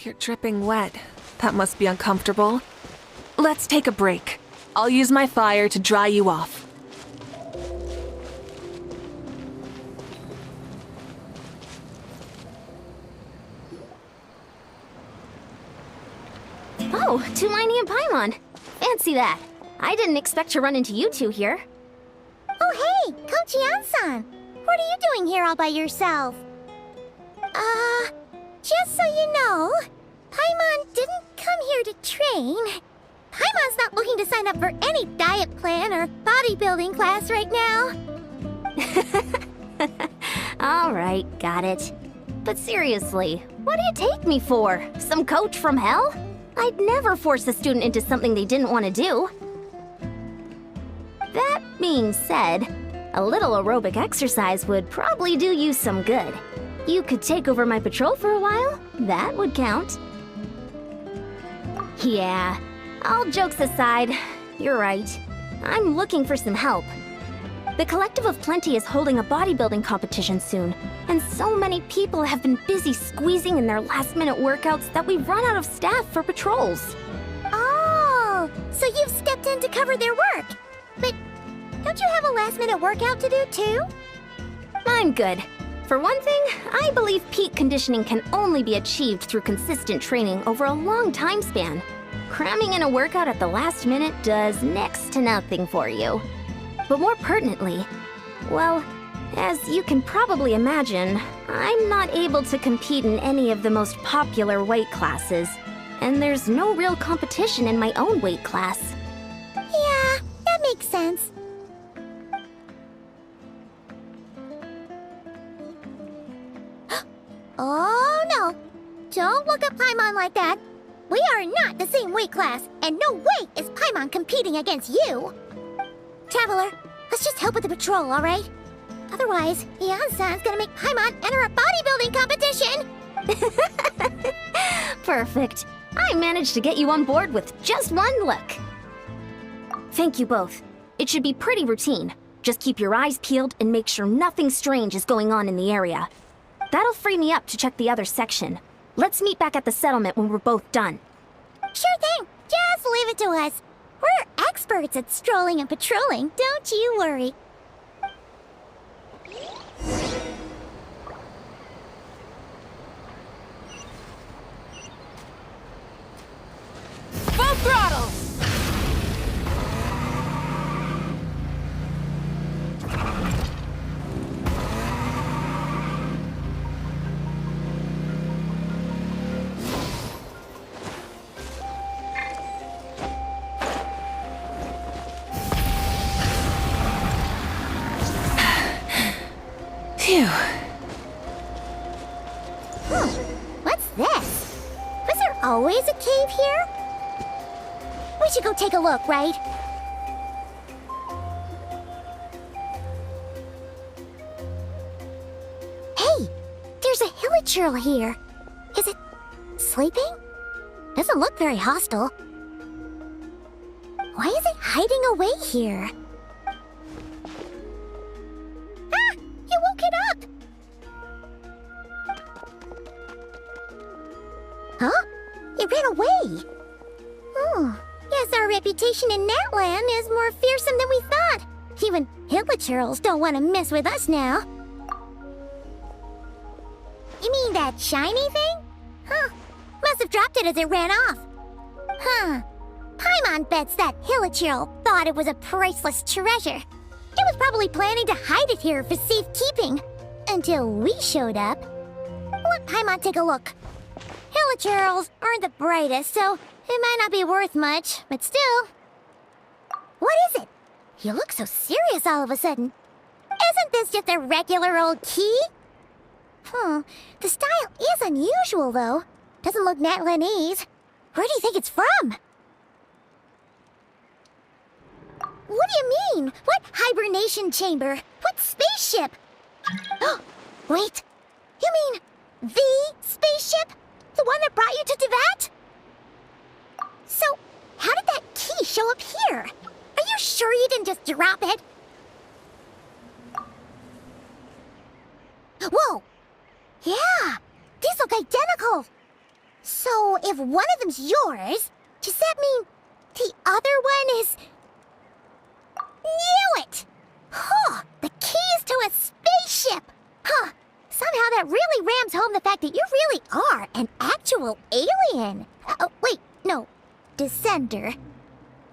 You're dripping wet. That must be uncomfortable. Let's take a break. I'll use my fire to dry you off. Oh, Tulani and Paimon. Fancy that. I didn't expect to run into you two here. Oh hey, Kochi-san! What are you doing here all by yourself? Just so you know, Paimon didn't come here to train. Paimon's not looking to sign up for any diet plan or bodybuilding class right now. Alright, got it. But seriously, what do you take me for? Some coach from hell? I'd never force a student into something they didn't want to do. That being said, a little aerobic exercise would probably do you some good. You could take over my patrol for a while. That would count. Yeah, all jokes aside, you're right. I'm looking for some help. The Collective of Plenty is holding a bodybuilding competition soon, and so many people have been busy squeezing in their last-minute workouts that we've run out of staff for patrols. Oh, so you've stepped in to cover their work. But don't you have a last-minute workout to do too? I'm good. For one thing, I believe peak conditioning can only be achieved through consistent training over a long time span. Cramming in a workout at the last minute does next to nothing for you. But more pertinently, well, as you can probably imagine, I'm not able to compete in any of the most popular weight classes, and there's no real competition in my own weight class. Yeah, that makes sense. Oh no! Don't look at Paimon like that. We are not the same weight class, and no way is Paimon competing against you. Traveler, let's just help with the patrol, alright? Otherwise, Yan-san's gonna make Paimon enter a bodybuilding competition! Perfect. I managed to get you on board with just one look. Thank you both. It should be pretty routine. Just keep your eyes peeled and make sure nothing strange is going on in the area. That'll free me up to check the other section. Let's meet back at the settlement when we're both done. Sure thing. Just leave it to us. We're experts at strolling and patrolling, don't you worry. Full throttle! Phew. What's this? Was there always a cave here? We should go take a look, right? Hey, there's a hilichurl here. Is it sleeping? Doesn't look very hostile. Why is it hiding away here? Ah! You woke it up! Huh? It ran away! Oh, guess our reputation in Natlan is more fearsome than we thought. Even hilichurls don't want to mess with us now. You mean that shiny thing? Huh. Must have dropped it as it ran off. Huh. Paimon bets that hilichurl thought it was a priceless treasure. It was probably planning to hide it here for safekeeping. Until we showed up. Let Paimon take a look. Hilichurls aren't the brightest, so it might not be worth much, but still. What is it? You look so serious all of a sudden. Isn't this just a regular old key? The style is unusual, though. Doesn't look Natlanese. Where do you think it's from? What do you mean? What hibernation chamber? What spaceship? Wait. You mean the spaceship? The one that brought you to Teyvat? So, how did that key show up here? Are you sure you didn't just drop it? Whoa! Yeah! These look identical! So, of them's yours, does that mean the other one is... Knew it! Huh, the keys to a spaceship! Huh, somehow that really rams home the fact that you really are an actual alien. Wait, no, descender.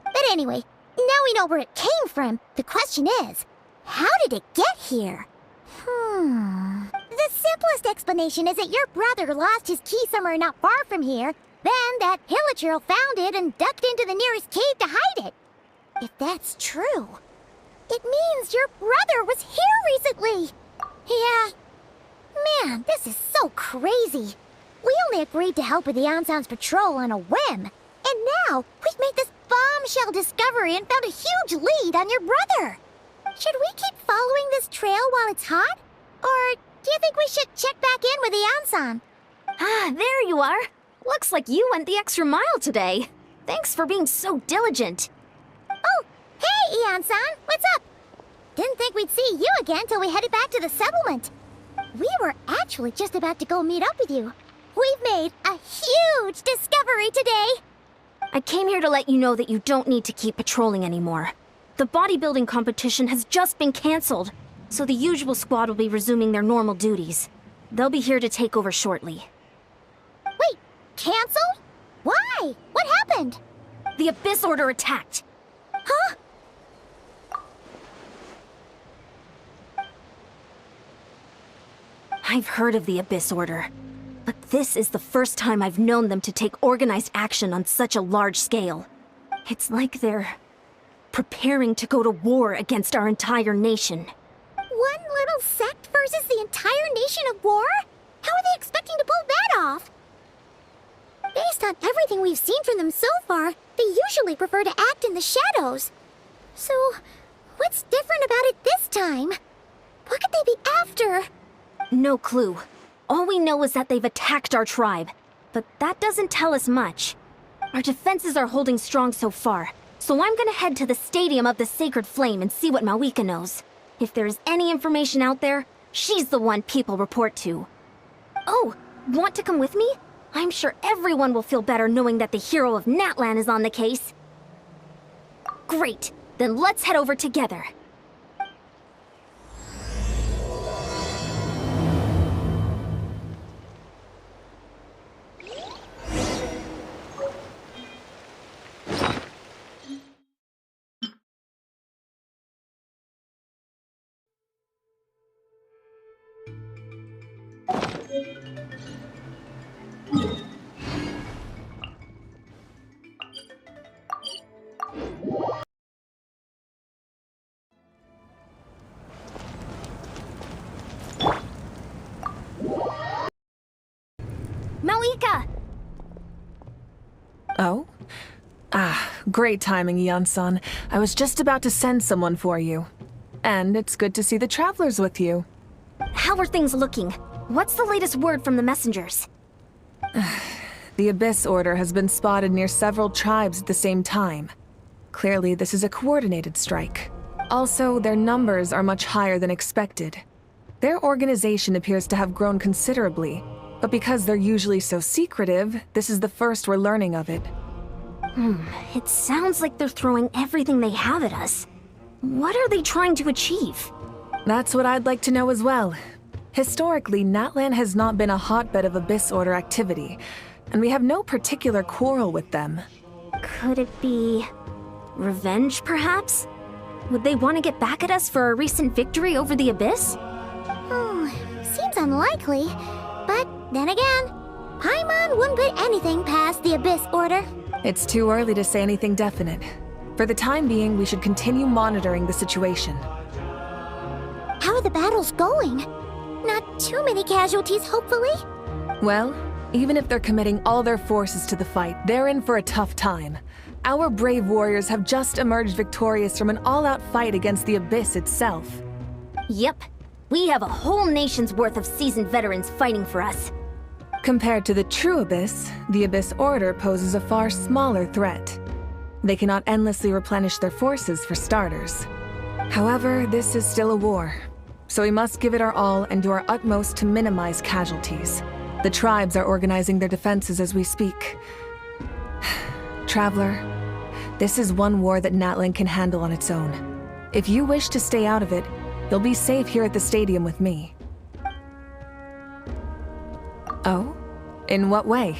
But anyway, now we know where it came from. The question is, how did it get here? The simplest explanation is that your brother lost his key somewhere not far from here. Then that hilichurl found it and ducked into the nearest cave to hide it. If that's true, it means your brother was here recently. Yeah. Man, this is so crazy. We only agreed to help with the Anson's patrol on a whim. And now, we've made this bombshell discovery and found a huge lead on your brother. Should we keep following this trail while it's hot? Or do you think we should check back in with the Anson? Ah, there you are. Looks like you went the extra mile today. Thanks for being so diligent. Oh, hey, Anson, what's up? Didn't think we'd see you again till we headed back to the settlement. We were actually just about to go meet up with you. We've made a huge discovery today. I came here to let you know that you don't need to keep patrolling anymore. The bodybuilding competition has just been canceled, so the usual squad will be resuming their normal duties. They'll be here to take over shortly. Wait, canceled? Why? What happened? The Abyss Order attacked. Huh? I've heard of the Abyss Order, but this is the first time I've known them to take organized action on such a large scale. It's like they're preparing to go to war against our entire nation. One little sect versus the entire nation at war? How are they expecting to pull that off? Based on everything we've seen from them so far, they usually prefer to act in the shadows. So, what's different about it this time? What could they be after? No clue. All we know is that they've attacked our tribe, but that doesn't tell us much. Our defenses are holding strong so far, so I'm gonna head to the Stadium of the Sacred Flame and see what Mawika knows. If there's any information out there, she's the one people report to. Oh, want to come with me? I'm sure everyone will feel better knowing that the hero of Natlan is on the case. Great, then let's head over together. Mawika! Oh? Ah, great timing, Yansan. I was just about to send someone for you. And it's good to see the travelers with you. How are things looking? What's the latest word from the messengers? The Abyss Order has been spotted near several tribes at the same time. Clearly, this is a coordinated strike. Also, their numbers are much higher than expected. Their organization appears to have grown considerably, but because they're usually so secretive, this is the first we're learning of it. It sounds like they're throwing everything they have at us. What are they trying to achieve? That's what I'd like to know as well. Historically, Natlan has not been a hotbed of Abyss Order activity, and we have no particular quarrel with them. Could it be revenge, perhaps? Would they want to get back at us for a recent victory over the Abyss? Seems unlikely. But then again, Paimon wouldn't put anything past the Abyss Order. It's too early to say anything definite. For the time being, we should continue monitoring the situation. How are the battles going? Not too many casualties, hopefully? Well, even if they're committing all their forces to the fight, they're in for a tough time. Our brave warriors have just emerged victorious from an all-out fight against the Abyss itself. Yep. We have a whole nation's worth of seasoned veterans fighting for us. Compared to the true Abyss, the Abyss Order poses a far smaller threat. They cannot endlessly replenish their forces, for starters. However, this is still a war, so we must give it our all and do our utmost to minimize casualties. The tribes are organizing their defenses as we speak. Traveler, this is one war that Natlan can handle on its own. If you wish to stay out of it, you'll be safe here at the stadium with me. Oh? In what way?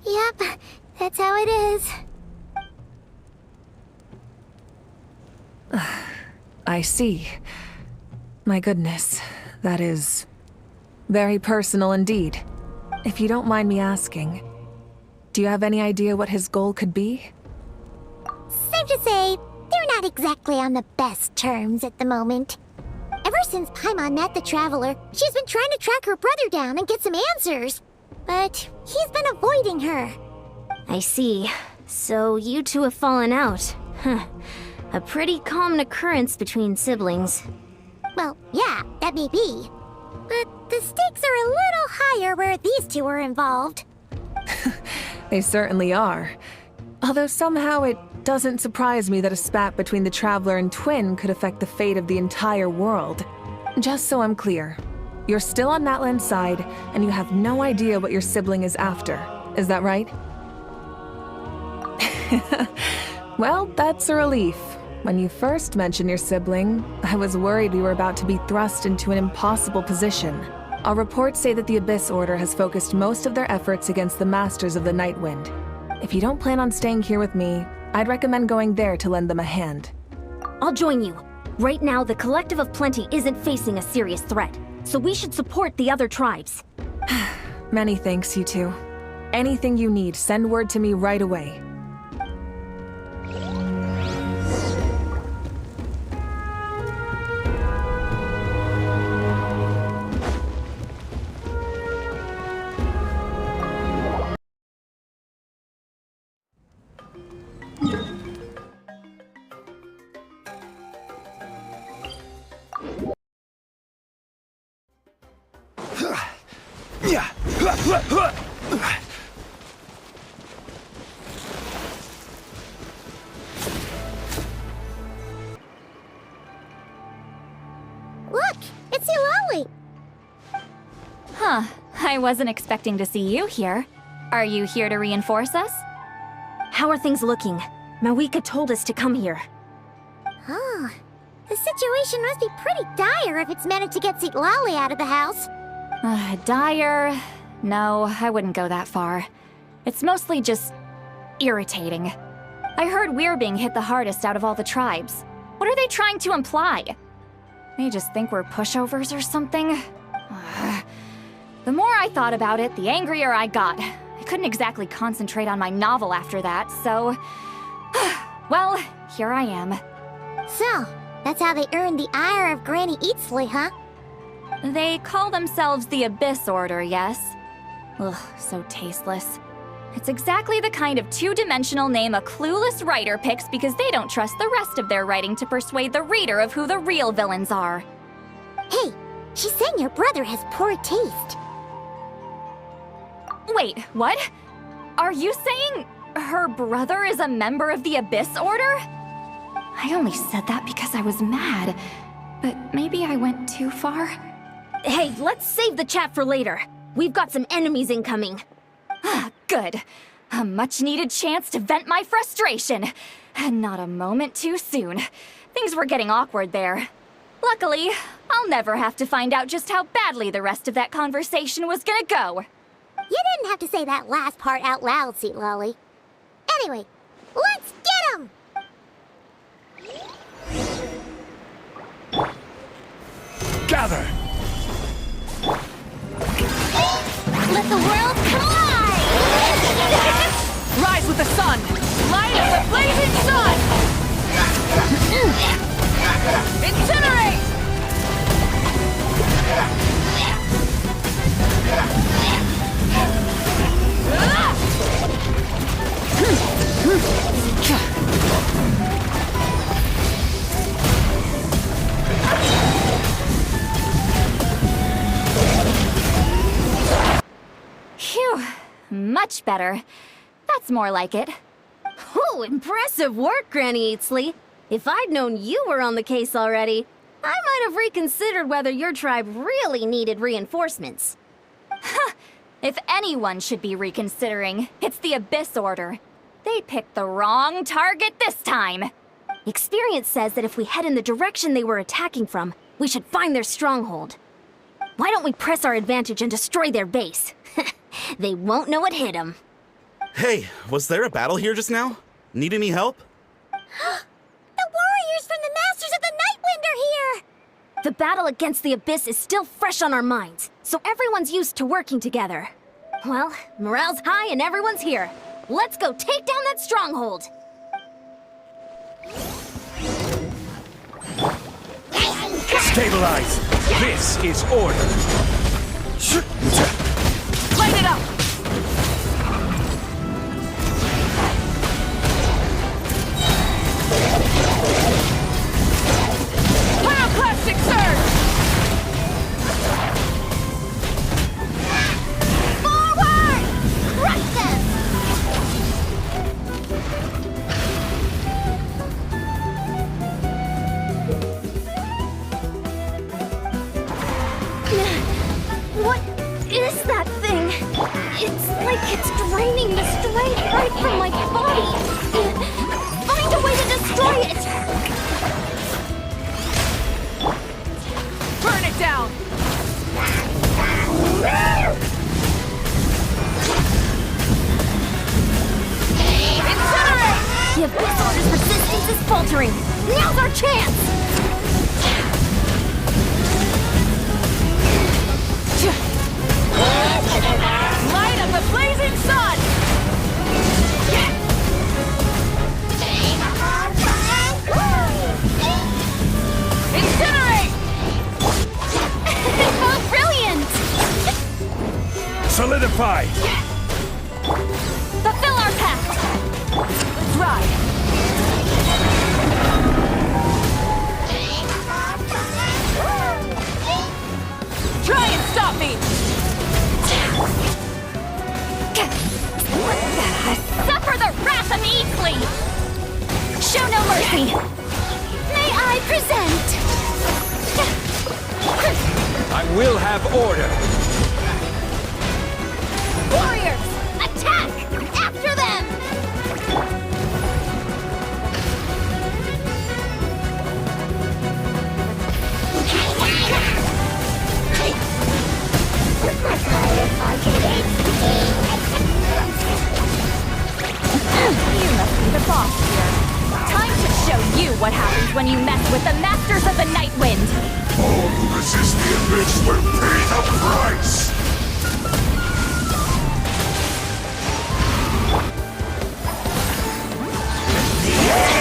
Yep, that's how it is. I see. My goodness, that is very personal indeed. If you don't mind me asking, do you have any idea what his goal could be? Safe to say, they're not exactly on the best terms at the moment. Ever since Paimon met the Traveler, she's been trying to track her brother down and get some answers. But he's been avoiding her. I see. So you two have fallen out. Huh. A pretty common occurrence between siblings. Well, yeah, that may be. But the stakes are a little higher where these two are involved. They certainly are. Although somehow it doesn't surprise me that a spat between the Traveler and Twin could affect the fate of the entire world. Just so I'm clear, you're still on Natlan's side, and you have no idea what your sibling is after. Is that right? Well, that's a relief. When you first mentioned your sibling, I was worried we were about to be thrust into an impossible position. Our reports say that the Abyss Order has focused most of their efforts against the Masters of the Nightwind. If you don't plan on staying here with me, I'd recommend going there to lend them a hand. I'll join you. Right now, the Collective of Plenty isn't facing a serious threat, so we should support the other tribes. Many thanks, you two. Anything you need, send word to me right away. Look, it's Eulalie! Huh. I wasn't expecting to see you here. Are you here to reinforce us? How are things looking? Mawika told us to come here. Oh, the situation must be pretty dire if it's managed to get Eulalie out of the house. Dire? No, I wouldn't go that far. It's mostly just irritating. I heard we're being hit the hardest out of all the tribes. What are they trying to imply? They just think we're pushovers or something? The more I thought about it, the angrier I got. I couldn't exactly concentrate on my novel after that, so... well, here I am. So, that's how they earned the ire of Granny Eatsley, huh? They call themselves the Abyss Order, yes? Ugh, so tasteless. It's exactly the kind of two-dimensional name a clueless writer picks because they don't trust the rest of their writing to persuade the reader of who the real villains are. Hey, she's saying your brother has poor taste. Wait, what? Are you saying her brother is a member of the Abyss Order? I only said that because I was mad, but maybe I went too far. Hey, let's save the chat for later. We've got some enemies incoming. Good. A much-needed chance to vent my frustration. And not a moment too soon. Things were getting awkward there. Luckily, I'll never have to find out just how badly the rest of that conversation was gonna go. You didn't have to say that last part out loud, Eulalie. Anyway, let's get him! Gather! Let the world collide! Rise with the sun! Light of the blazing sun! Incinerate! Phew, much better. That's more like it. Oh, impressive work, Granny Eatsley. If I'd known you were on the case already. I might have reconsidered whether your tribe really needed reinforcements. If anyone should be reconsidering, it's the Abyss Order. They picked the wrong target this time. Experience says that if we head in the direction they were attacking from, we should find their stronghold. Why don't we press our advantage and destroy their base? They won't know what hit them. Hey, was there a battle here just now? Need any help? The warriors from the Masters of the Nightwind are here! The battle against the Abyss is still fresh on our minds, so everyone's used to working together. Well, morale's high and everyone's here. Let's go take down that stronghold! Stabilize! This is order! Light it up! Pyroclastic surge! Forward! Crush them! What is that thing? It's like it's draining the strength right from my body. Find a way to destroy it! Burn it down! Incinerate! The Abyss Order's resistance is faltering. Now's our chance! Light up the blazing sun! Incinerate! Oh, brilliant! Solidify! Fulfill our pact! Let's ride! Try and stop me! Suffer the wrath of Easley! Show no mercy! May I present? I will have order! Warriors! Attack! After them! You must be the boss here. Time to show you what happens when you mess with the Masters of the Nightwind. All who resist the Abyss will pay the price!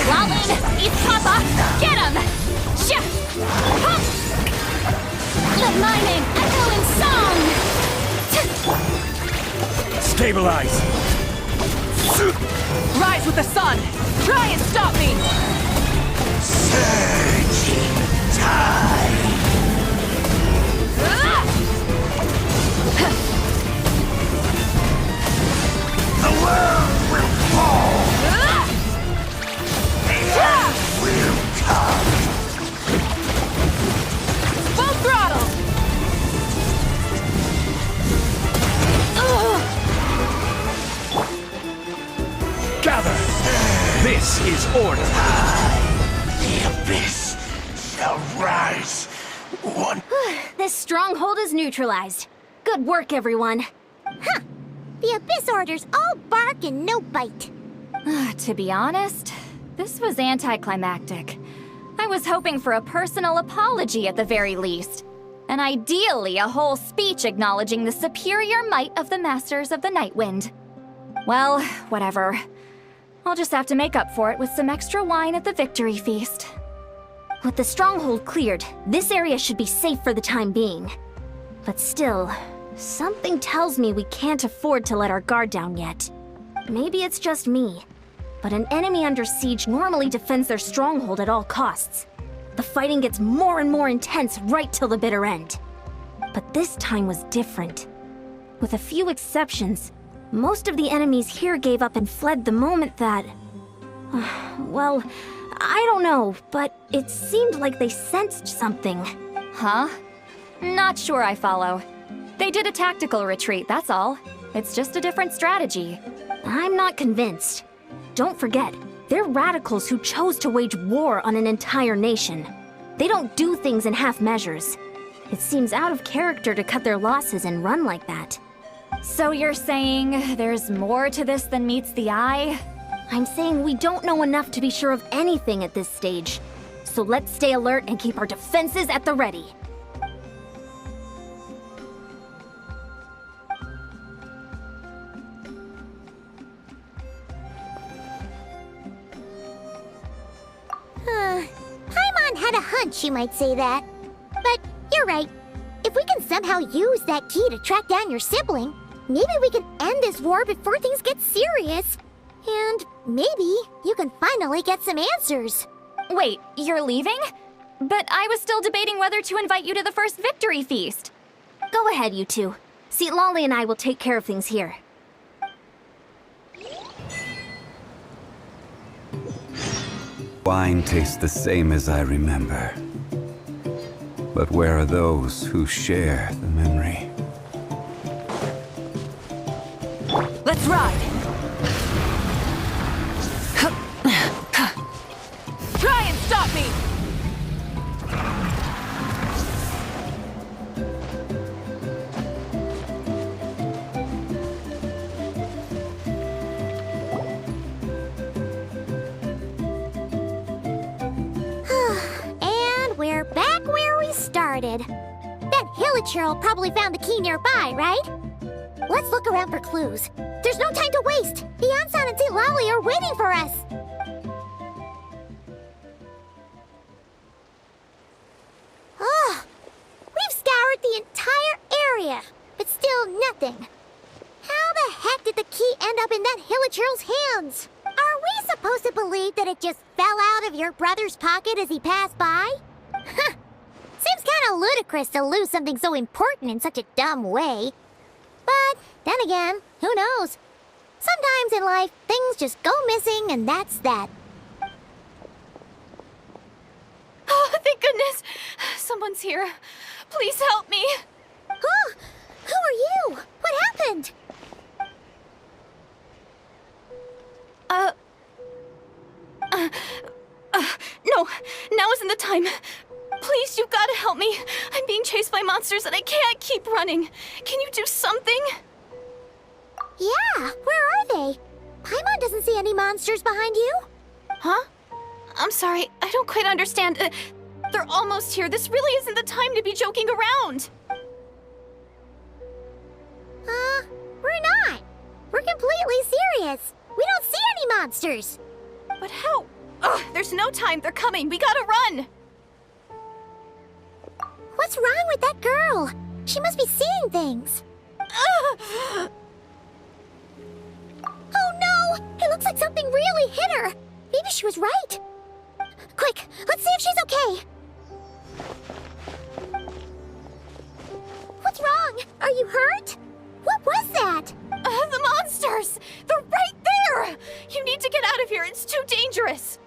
Lalin, eat Papa, get him! Shia! Hup! Let my name echo in song! Stabilize! Rise with the sun! Try and stop me! Surging tide! Ah! The world will fall! Ah! Will come! Full throttle! Gather! This is order! The Abyss shall rise one... This stronghold is neutralized. Good work, everyone. Huh! The Abyss Order's all bark and no bite. To be honest, this was anticlimactic. I was hoping for a personal apology at the very least. And ideally, a whole speech acknowledging the superior might of the Masters of the Nightwind. Well, whatever. I'll just have to make up for it with some extra wine at the victory feast. With the stronghold cleared, this area should be safe for the time being. But still, something tells me we can't afford to let our guard down yet. Maybe it's just me, but an enemy under siege normally defends their stronghold at all costs. The fighting gets more and more intense right till the bitter end. But this time was different. With a few exceptions, most of the enemies here gave up and fled the moment that... well, I don't know, but it seemed like they sensed something. Huh? Not sure I follow. They did a tactical retreat, that's all. It's just a different strategy. I'm not convinced. Don't forget, they're radicals who chose to wage war on an entire nation. They don't do things in half measures. It seems out of character to cut their losses and run like that. So you're saying there's more to this than meets the eye? I'm saying we don't know enough to be sure of anything at this stage. So let's stay alert and keep our defenses at the ready. Paimon had a hunch you might say that. But you're right. If we can somehow use that key to track down your sibling, maybe we can end this war before things get serious. And maybe you can finally get some answers. Wait, you're leaving? But I was still debating whether to invite you to the first victory feast. Go ahead, you two. See, Lolly and I will take care of things here. Wine tastes the same as I remember. But where are those who share the memory? Let's ride! Try and stop me! And we're back where we started. That Hilichurl probably found the key nearby, right? Let's look around for clues. There's no time to waste. Beyonsan and St. Lolly are waiting for us. Oh, we've scoured the entire area, but still nothing. How the heck did the key end up in that Hilichurl's hands? Are we supposed to believe that it just fell out of your brother's pocket as he passed by? Huh. Seems kind of ludicrous to lose something so important in such a dumb way. But then again, who knows? Sometimes in life, things just go missing and that's that. Oh, thank goodness! Someone's here. Please help me. Oh, who are you? What happened? No, now isn't the time. Please, you've got to help me. I'm being chased by monsters and I can't keep running. Can you do something? Yeah, where are they? Paimon doesn't see any monsters behind you. Huh? I'm sorry, I don't quite understand. They're almost here. This really isn't the time to be joking around. We're not. We're completely serious. We don't see any monsters. But how? Ugh, there's no time. They're coming. We gotta run. What's wrong with that girl? She must be seeing things. Ugh. Oh no! It looks like something really hit her. Maybe she was right. Quick, let's see if she's okay. What's wrong? Are you hurt? What was that? The monsters! They're right there! You need to get out of here. It's too dangerous.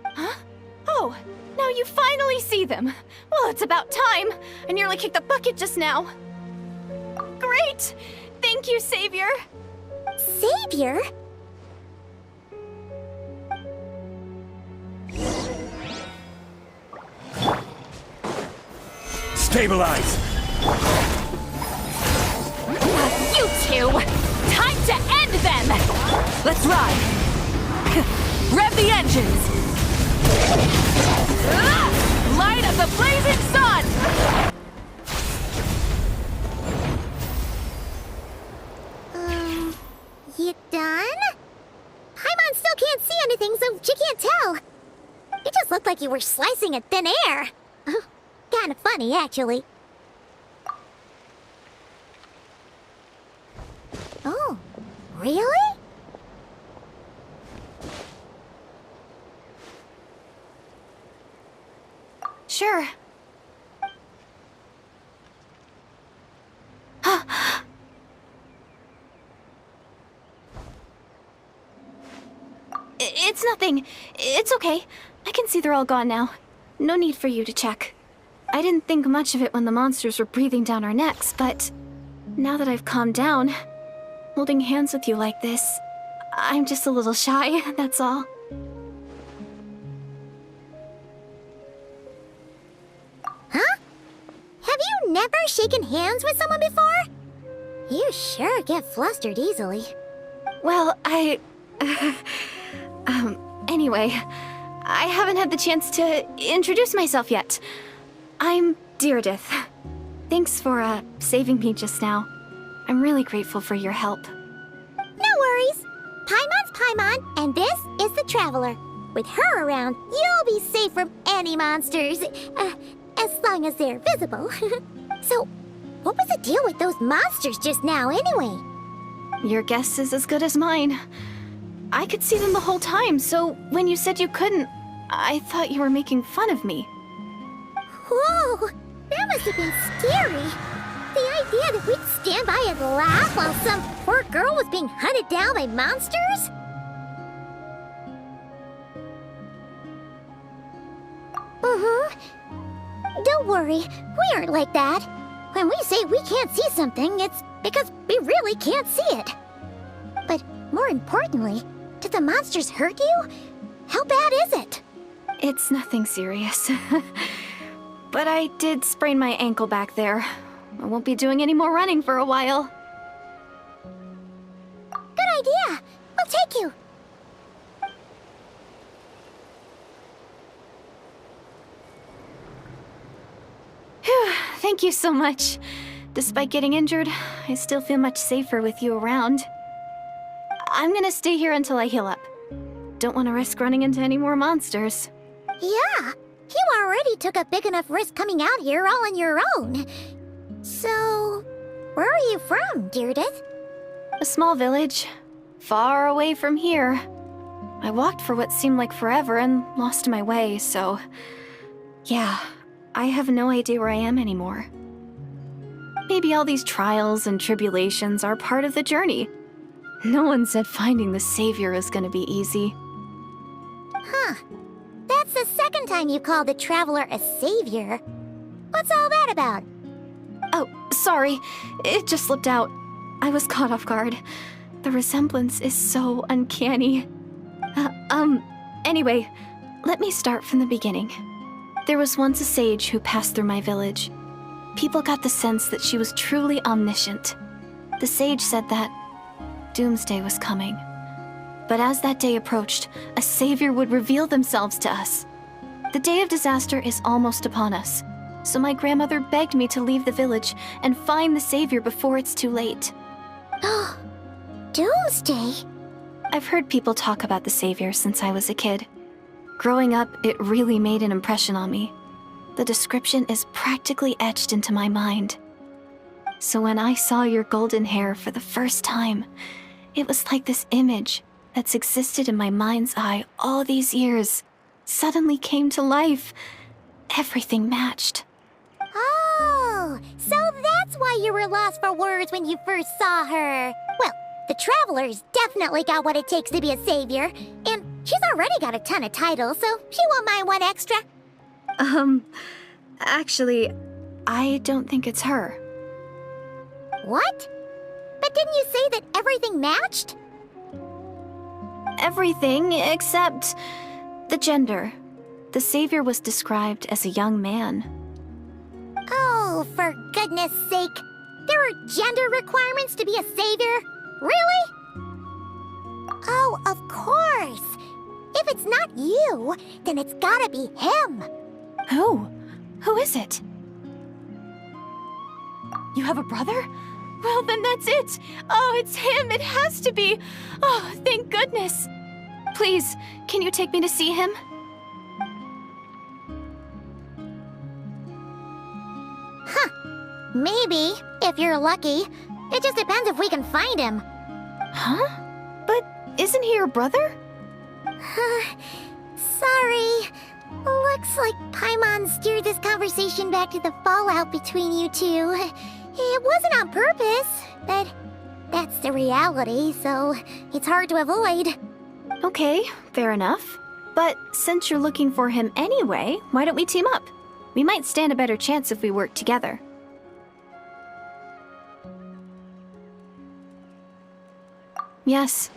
Huh? Oh, now you finally see them. Well, it's about time. I nearly kicked the bucket just now. Great! Thank you, Savior. Savior? Stabilize! You two! Time to end them! Let's ride! Rev the engines! Light up the blazing sun! You done? Paimon still can't see anything, so she can't tell. It just looked like you were slicing at thin air. Kinda funny, actually. Oh, really? Sure. It's nothing. It's okay. I can see they're all gone now. No need for you to check. I didn't think much of it when the monsters were breathing down our necks, but now that I've calmed down, holding hands with you like this, I'm just a little shy, that's all. Huh? Have you never shaken hands with someone before? You sure get flustered easily. Well, anyway, I haven't had the chance to introduce myself yet. I'm Deirdith. Thanks for, saving me just now. I'm really grateful for your help. No worries. Paimon's Paimon, and this is the Traveler. With her around, you'll be safe from any monsters. As long as they're visible. So, what was the deal with those monsters just now, anyway? Your guess is as good as mine. I could see them the whole time, so when you said you couldn't, I thought you were making fun of me. Whoa! That must have been scary. The idea that we'd stand by and laugh while some poor girl was being hunted down by monsters? Don't worry, we aren't like that. When we say we can't see something, it's because we really can't see it. But more importantly, did the monsters hurt you? How bad is it? It's nothing serious. But I did sprain my ankle back there. I won't be doing any more running for a while. Good idea. We'll take you. Phew, thank you so much. Despite getting injured, I still feel much safer with you around. I'm gonna stay here until I heal up. Don't want to risk running into any more monsters. Yeah, you already took a big enough risk coming out here all on your own. So, where are you from, Deirdith? A small village, far away from here. I walked for what seemed like forever and lost my way, so... yeah, I have no idea where I am anymore. Maybe all these trials and tribulations are part of the journey. No one said finding the Savior is gonna be easy. Huh. That's the second time you called the Traveler a savior. What's all that about? Oh, sorry. It just slipped out. I was caught off guard. The resemblance is so uncanny. Anyway, let me start from the beginning. There was once a sage who passed through my village. People got the sense that she was truly omniscient. The sage said that doomsday was coming. But as that day approached, a savior would reveal themselves to us. The day of disaster is almost upon us, so my grandmother begged me to leave the village and find the savior before it's too late. Doomsday? I've heard people talk about the savior since I was a kid. Growing up, it really made an impression on me. The description is practically etched into my mind. So when I saw your golden hair for the first time, it was like this image that's existed in my mind's eye all these years suddenly came to life. Everything matched. Oh, so that's why you were lost for words when you first saw her. Well, the Traveler's definitely got what it takes to be a savior, and she's already got a ton of titles, so she won't mind one extra. Actually, I don't think it's her. What? But didn't you say that everything matched? Everything except the gender. The savior was described as a young man. Oh, for goodness sake. There are gender requirements to be a savior? Really? Oh, of course. If it's not you, then it's gotta be him. Who? Who is it? You have a brother? Well, then that's it. Oh, it's him. It has to be. Oh, thank goodness. Please, can you take me to see him? Maybe, if you're lucky. It just depends if we can find him. Huh? But isn't he your brother? Sorry. Looks like Paimon steered this conversation back to the fallout between you two. It wasn't on purpose, but that's the reality, so it's hard to avoid. Okay, fair enough. But since you're looking for him anyway, why don't we team up? We might stand a better chance if we work together. Yes,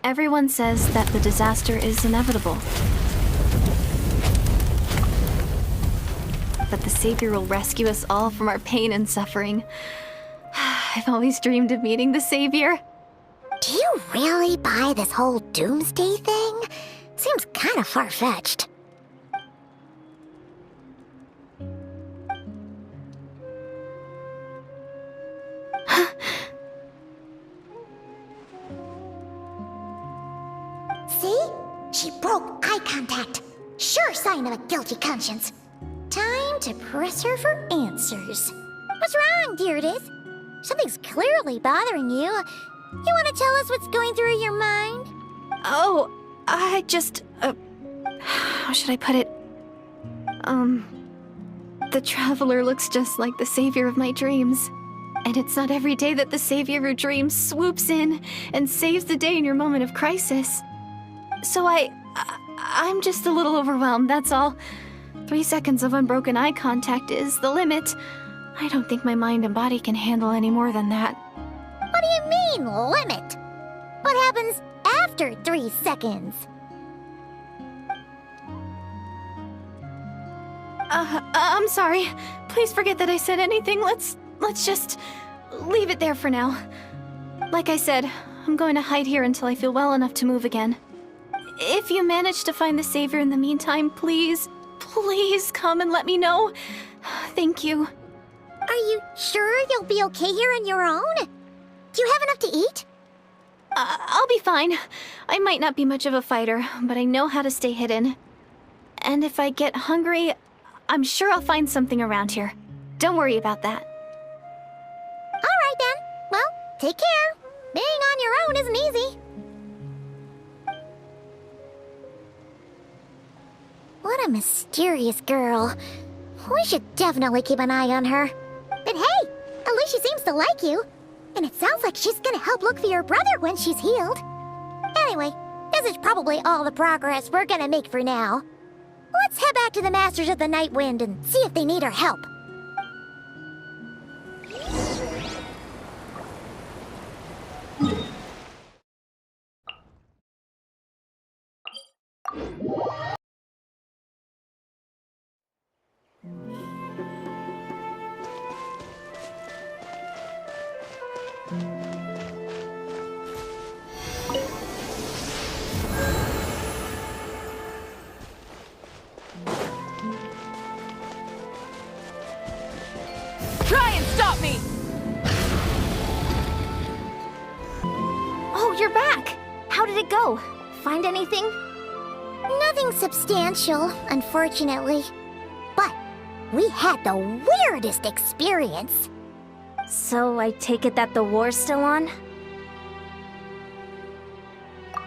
everyone says that the disaster is inevitable. But the Savior will rescue us all from our pain and suffering. I've always dreamed of meeting the Savior. Do you really buy this whole doomsday thing? Seems kind of far-fetched. See? She broke eye contact. Sure sign of a guilty conscience. Time to press her for answers. What's wrong, Deirdis? Something's clearly bothering you. You want to tell us what's going through your mind? Oh, I just, how should I put it? The Traveler looks just like the Savior of my dreams. And it's not every day that the Savior of your dreams swoops in and saves the day in your moment of crisis. So I'm just a little overwhelmed, that's all. 3 seconds of unbroken eye contact is the limit. I don't think my mind and body can handle any more than that. What do you mean, limit? What happens after 3 seconds? I'm sorry. Please forget that I said anything. Let's just leave it there for now. Like I said, I'm going to hide here until I feel well enough to move again. If you manage to find the Savior in the meantime, please come and let me know. Thank you. Are you sure you'll be okay here on your own? Do you have enough to eat? I'll be fine. I might not be much of a fighter, but I know how to stay hidden. And if I get hungry, I'm sure I'll find something around here. Don't worry about that. All right then. Well, take care. Being on your own isn't easy. What a mysterious girl. We should definitely keep an eye on her. But hey, at least she seems to like you. And it sounds like she's gonna help look for your brother when she's healed. Anyway, this is probably all the progress we're gonna make for now. Let's head back to the Masters of the Night Wind and see if they need our help. Try and stop me! Oh, you're back! How did it go? Find anything? Nothing substantial, unfortunately. But we had the weirdest experience. So I take it that the war's still on?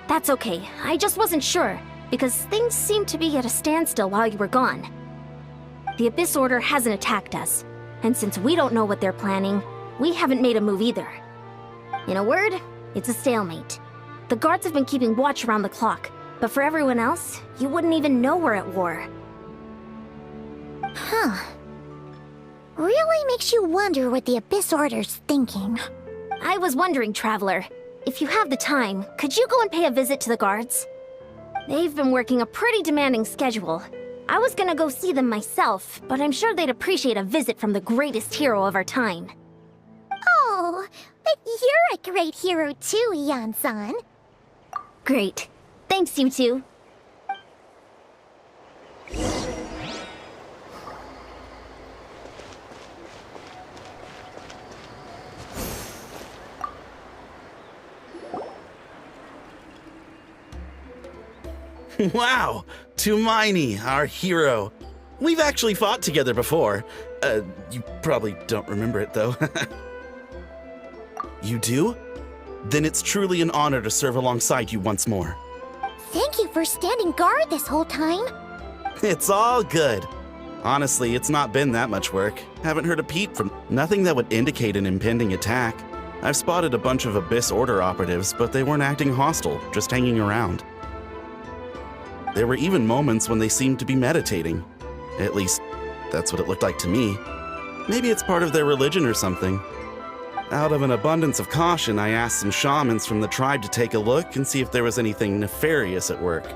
That's okay. I just wasn't sure, because things seemed to be at a standstill while you were gone. The Abyss Order hasn't attacked us, and since we don't know what they're planning, we haven't made a move either. In a word, it's a stalemate. The guards have been keeping watch around the clock, but for everyone else, you wouldn't even know we're at war. Huh. Really makes you wonder what the Abyss Order's thinking. I was wondering, Traveler, if you have the time, could you go and pay a visit to the guards? They've been working a pretty demanding schedule. I was gonna go see them myself, but I'm sure they'd appreciate a visit from the greatest hero of our time. Oh, but you're a great hero too, Ian-san. Great. Thanks, you two. Wow, Tumaini, our hero. We've actually fought together before. You probably don't remember it, though. You do? Then it's truly an honor to serve alongside you once more. Thank you for standing guard this whole time. It's all good. Honestly, it's not been that much work. Haven't heard a peep from nothing that would indicate an impending attack. I've spotted a bunch of Abyss Order operatives, but they weren't acting hostile, just hanging around. There were even moments when they seemed to be meditating. At least, that's what it looked like to me. Maybe it's part of their religion or something. Out of an abundance of caution, I asked some shamans from the tribe to take a look and see if there was anything nefarious at work.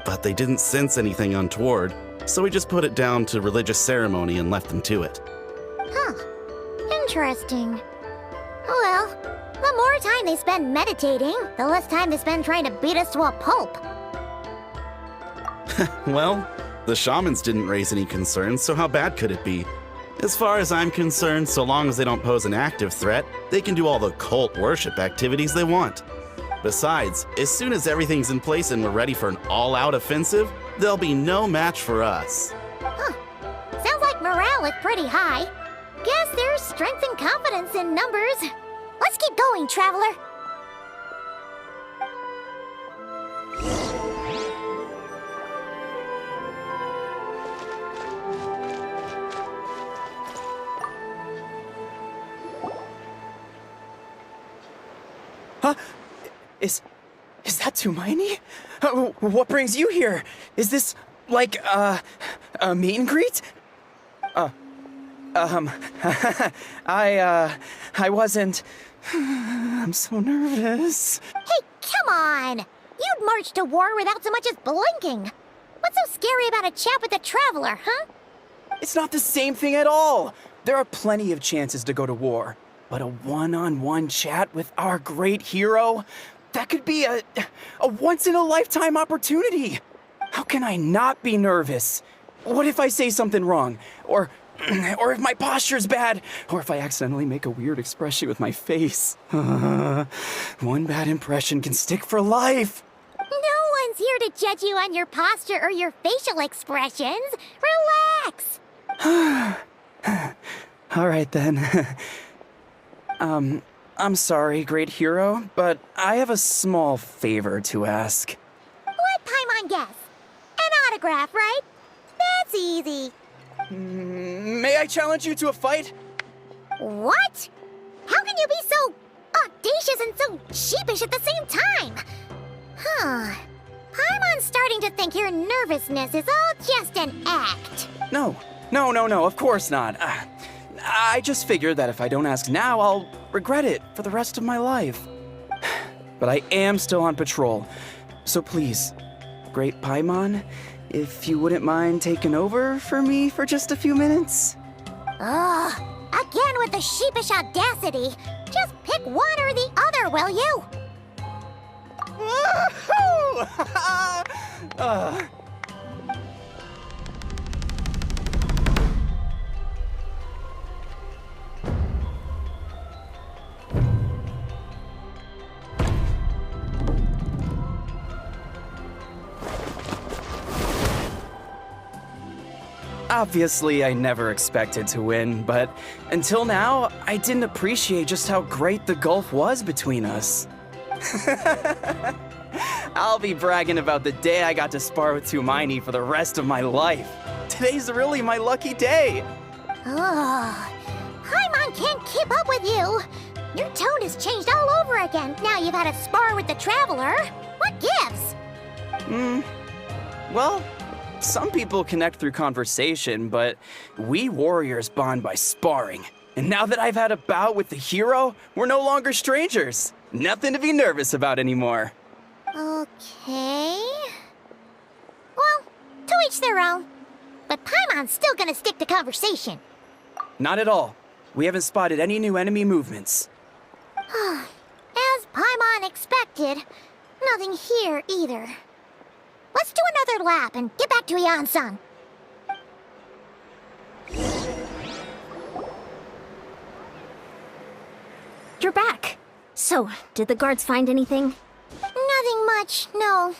But they didn't sense anything untoward, so we just put it down to religious ceremony and left them to it. Huh. Interesting. Oh well, the more time they spend meditating, the less time they spend trying to beat us to a pulp. Well, the shamans didn't raise any concerns, so how bad could it be? As far as I'm concerned, so long as they don't pose an active threat, they can do all the cult worship activities they want. Besides, as soon as everything's in place and we're ready for an all-out offensive, there'll be no match for us. Huh. Sounds like morale is pretty high. Guess there's strength and confidence in numbers. Let's keep going, traveler. Huh? Is that Tumaini? What brings you here? Is this, like, a meet and greet? I wasn't... I'm so nervous. Hey, come on! You'd march to war without so much as blinking. What's so scary about a chat with a traveler, huh? It's not the same thing at all. There are plenty of chances to go to war. But a one-on-one chat with our great hero? That could be a once-in-a-lifetime opportunity. How can I not be nervous? What if I say something wrong? Or if my posture's bad? Or if I accidentally make a weird expression with my face? One bad impression can stick for life. No one's here to judge you on your posture or your facial expressions. Relax! All right, then. I'm sorry, great hero, but I have a small favor to ask. Let Paimon guess. An autograph, right? That's easy. May I challenge you to a fight? What? How can you be so audacious and so sheepish at the same time? Huh. Paimon's starting to think your nervousness is all just an act. No, of course not. I just figured that if I don't ask now, I'll regret it for the rest of my life. But I am still on patrol, so please, Great Paimon, if you wouldn't mind taking over for me for just a few minutes? Ugh, again with the sheepish audacity. Just pick one or the other, will you? Woohoo! Obviously, I never expected to win, but until now, I didn't appreciate just how great the gulf was between us. I'll be bragging about the day I got to spar with Tumaini for the rest of my life. Today's really my lucky day. Ugh, Paimon can't keep up with you. Your tone has changed all over again now you've had a spar with the traveler. What gives? Well, some people connect through conversation, but we warriors bond by sparring. And now that I've had a bout with the hero, we're no longer strangers. Nothing to be nervous about anymore. Okay. Well, to each their own. But Paimon's still gonna stick to conversation. Not at all. We haven't spotted any new enemy movements. As Paimon expected, nothing here either. Let's do another lap and get back to Yan-san. You're back. So, did the guards find anything? Nothing much, no.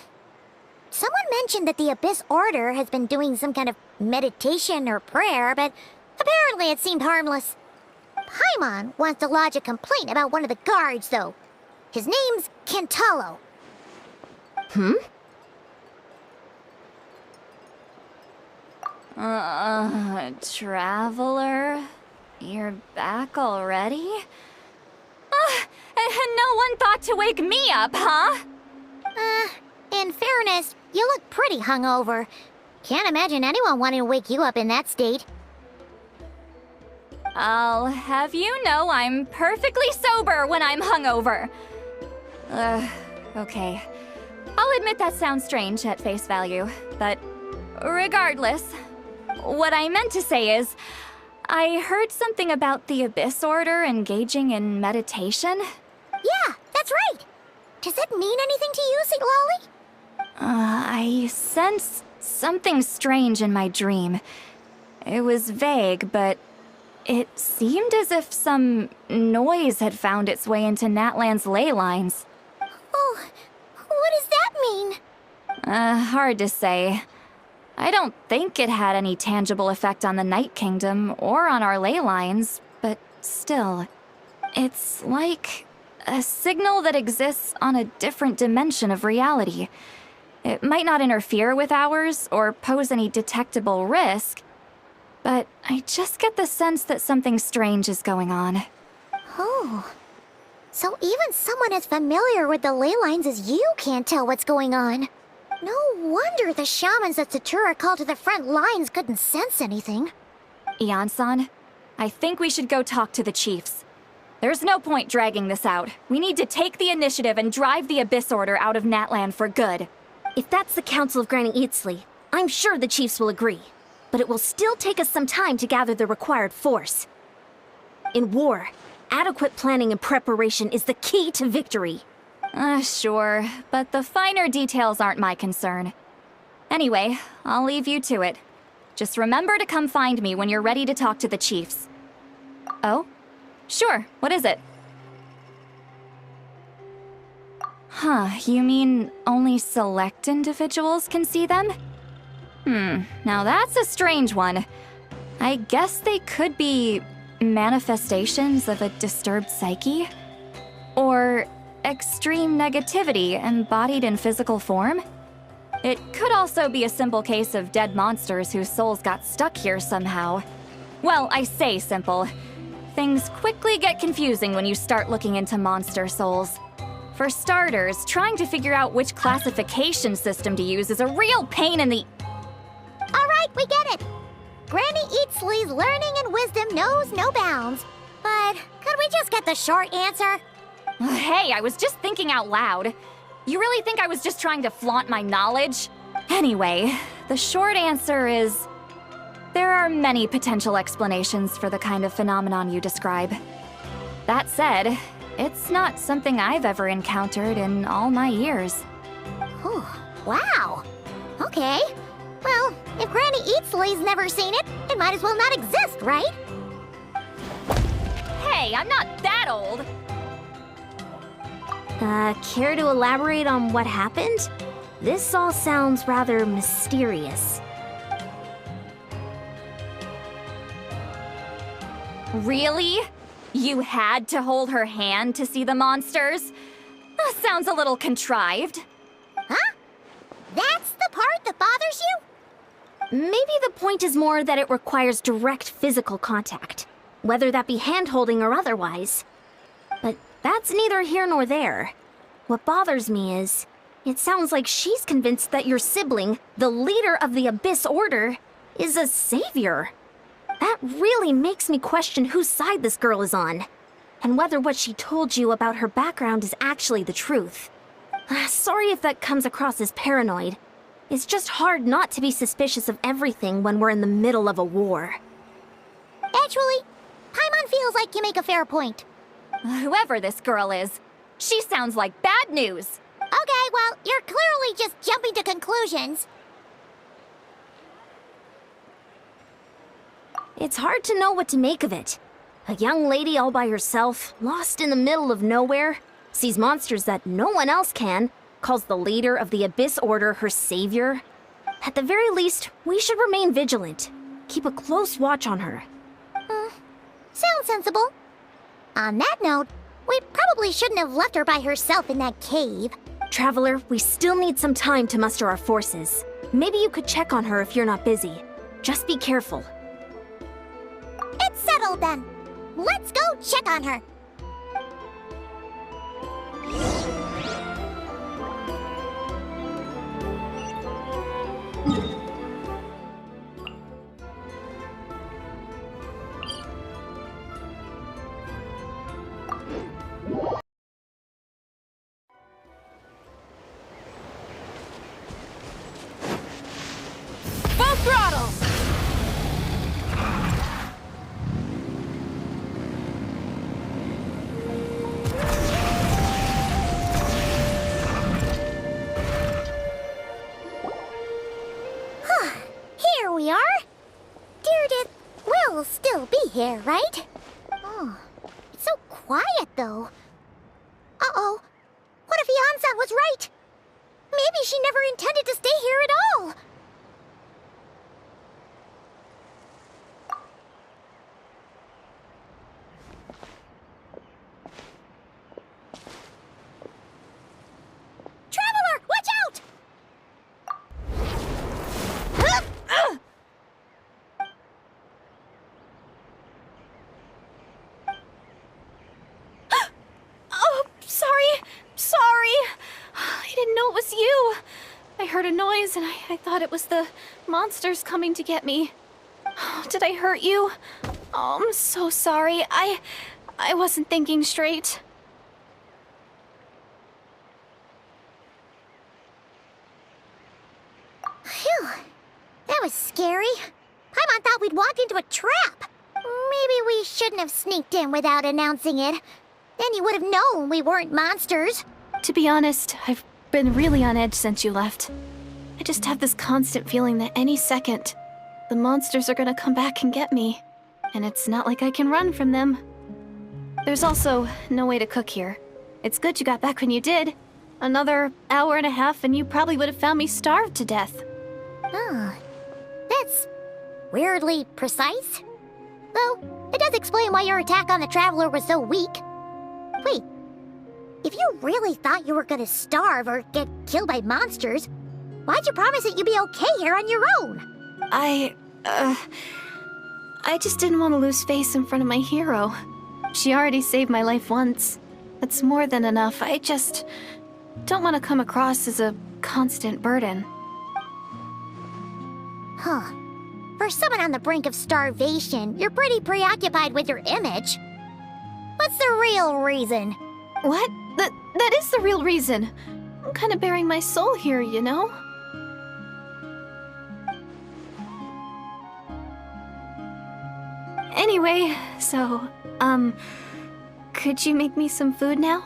Someone mentioned that the Abyss Order has been doing some kind of meditation or prayer, but apparently it seemed harmless. Paimon wants to lodge a complaint about one of the guards, though. His name's Kentaro. Traveler? You're back already? And no one thought to wake me up, huh? In in fairness, you look pretty hungover. Can't imagine anyone wanting to wake you up in that state. I'll have you know I'm perfectly sober when I'm hungover. Okay. I'll admit that sounds strange at face value, but regardless, what I meant to say is, I heard something about the Abyss Order engaging in meditation. Yeah, that's right. Does it mean anything to you, St. Lolly? I sensed something strange in my dream. It was vague, but it seemed as if some noise had found its way into Natlan's ley lines. Oh, what does that mean? Hard to say. I don't think it had any tangible effect on the Night Kingdom or on our ley lines, but still, it's like a signal that exists on a different dimension of reality. It might not interfere with ours or pose any detectable risk, but I just get the sense that something strange is going on. Oh, so even someone as familiar with the ley lines as you can't tell what's going on. No wonder the shamans that Satura called to the front lines couldn't sense anything. Ian-san, I think we should go talk to the chiefs. There's no point dragging this out. We need to take the initiative and drive the Abyss Order out of Natlan for good. If that's the Council of Granny Eatsley, I'm sure the chiefs will agree. But it will still take us some time to gather the required force. In war, adequate planning and preparation is the key to victory. Sure, but the finer details aren't my concern. Anyway, I'll leave you to it. Just remember to come find me when you're ready to talk to the chiefs. Oh? Sure, what is it? Huh, you mean only select individuals can see them? Now that's a strange one. I guess they could be manifestations of a disturbed psyche? Or extreme negativity embodied in physical form? It could also be a simple case of dead monsters whose souls got stuck here somehow. Well, I say simple. Things quickly get confusing when you start looking into monster souls. For starters, trying to figure out which classification system to use is a real pain in the... All right, we get it. Granny Eatsley's learning and wisdom knows no bounds. But could we just get the short answer? Hey, I was just thinking out loud. You really think I was just trying to flaunt my knowledge? Anyway, the short answer is... there are many potential explanations for the kind of phenomenon you describe. That said, it's not something I've ever encountered in all my years. Oh, wow. Okay. Well, if Granny Eatsley's never seen it, it might as well not exist, right? Hey, I'm not that old! Care to elaborate on what happened? This all sounds rather mysterious. Really? You had to hold her hand to see the monsters? Sounds a little contrived. Huh? That's the part that bothers you? Maybe the point is more that it requires direct physical contact, whether that be hand-holding or otherwise. But that's neither here nor there. What bothers me is, it sounds like she's convinced that your sibling, the leader of the Abyss Order, is a savior. That really makes me question whose side this girl is on, and whether what she told you about her background is actually the truth. Sorry if that comes across as paranoid. It's just hard not to be suspicious of everything when we're in the middle of a war. Actually, Paimon feels like you make a fair point. Whoever this girl is, she sounds like bad news. Okay, well, you're clearly just jumping to conclusions. It's hard to know what to make of it. A young lady all by herself, lost in the middle of nowhere, sees monsters that no one else can, calls the leader of the Abyss Order her savior. At the very least, we should remain vigilant. Keep a close watch on her. Sounds sensible. On that note, we probably shouldn't have left her by herself in that cave. Traveler, we still need some time to muster our forces. Maybe you could check on her if you're not busy. Just be careful. It's settled then. Let's go check on her. right? Oh, it's so quiet, though. Uh-oh. What if Yansan was right? Maybe she never intended to stay here at all. Traveler, watch out! Oh, sorry. I didn't know it was you. I heard a noise and I thought it was the monsters coming to get me. Oh, did I hurt you? Oh, I'm so sorry. I wasn't thinking straight. Phew. That was scary. Paimon thought we'd walk into a trap. Maybe we shouldn't have sneaked in without announcing it. Then you would have known we weren't monsters. To be honest, I've been really on edge since you left. I just have this constant feeling that any second, the monsters are gonna come back and get me. And it's not like I can run from them. There's also no way to cook here. It's good you got back when you did. Another hour and a half and you probably would have found me starved to death. Oh, that's weirdly precise. Though, it does explain why your attack on the Traveler was so weak. Wait, if you really thought you were gonna starve or get killed by monsters, why'd you promise that you'd be okay here on your own? I just didn't want to lose face in front of my hero. She already saved my life once. That's more than enough. I just don't want to come across as a constant burden. Huh. For someone on the brink of starvation, you're pretty preoccupied with your image. What's the real reason? What? That is the real reason. I'm kind of bearing my soul here, you know? Anyway, so, could you make me some food now?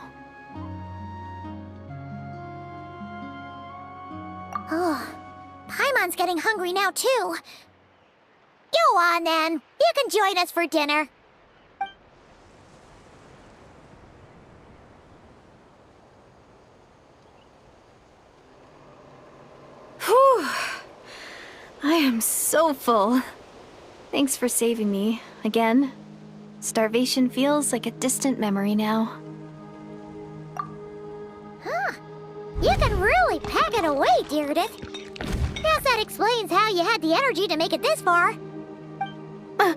Oh, Paimon's getting hungry now, too. Go on, then. You can join us for dinner. Whew. I am so full. Thanks for saving me, again. Starvation feels like a distant memory now. Huh. You can really pack it away, Deirdith. Guess that explains how you had the energy to make it this far. I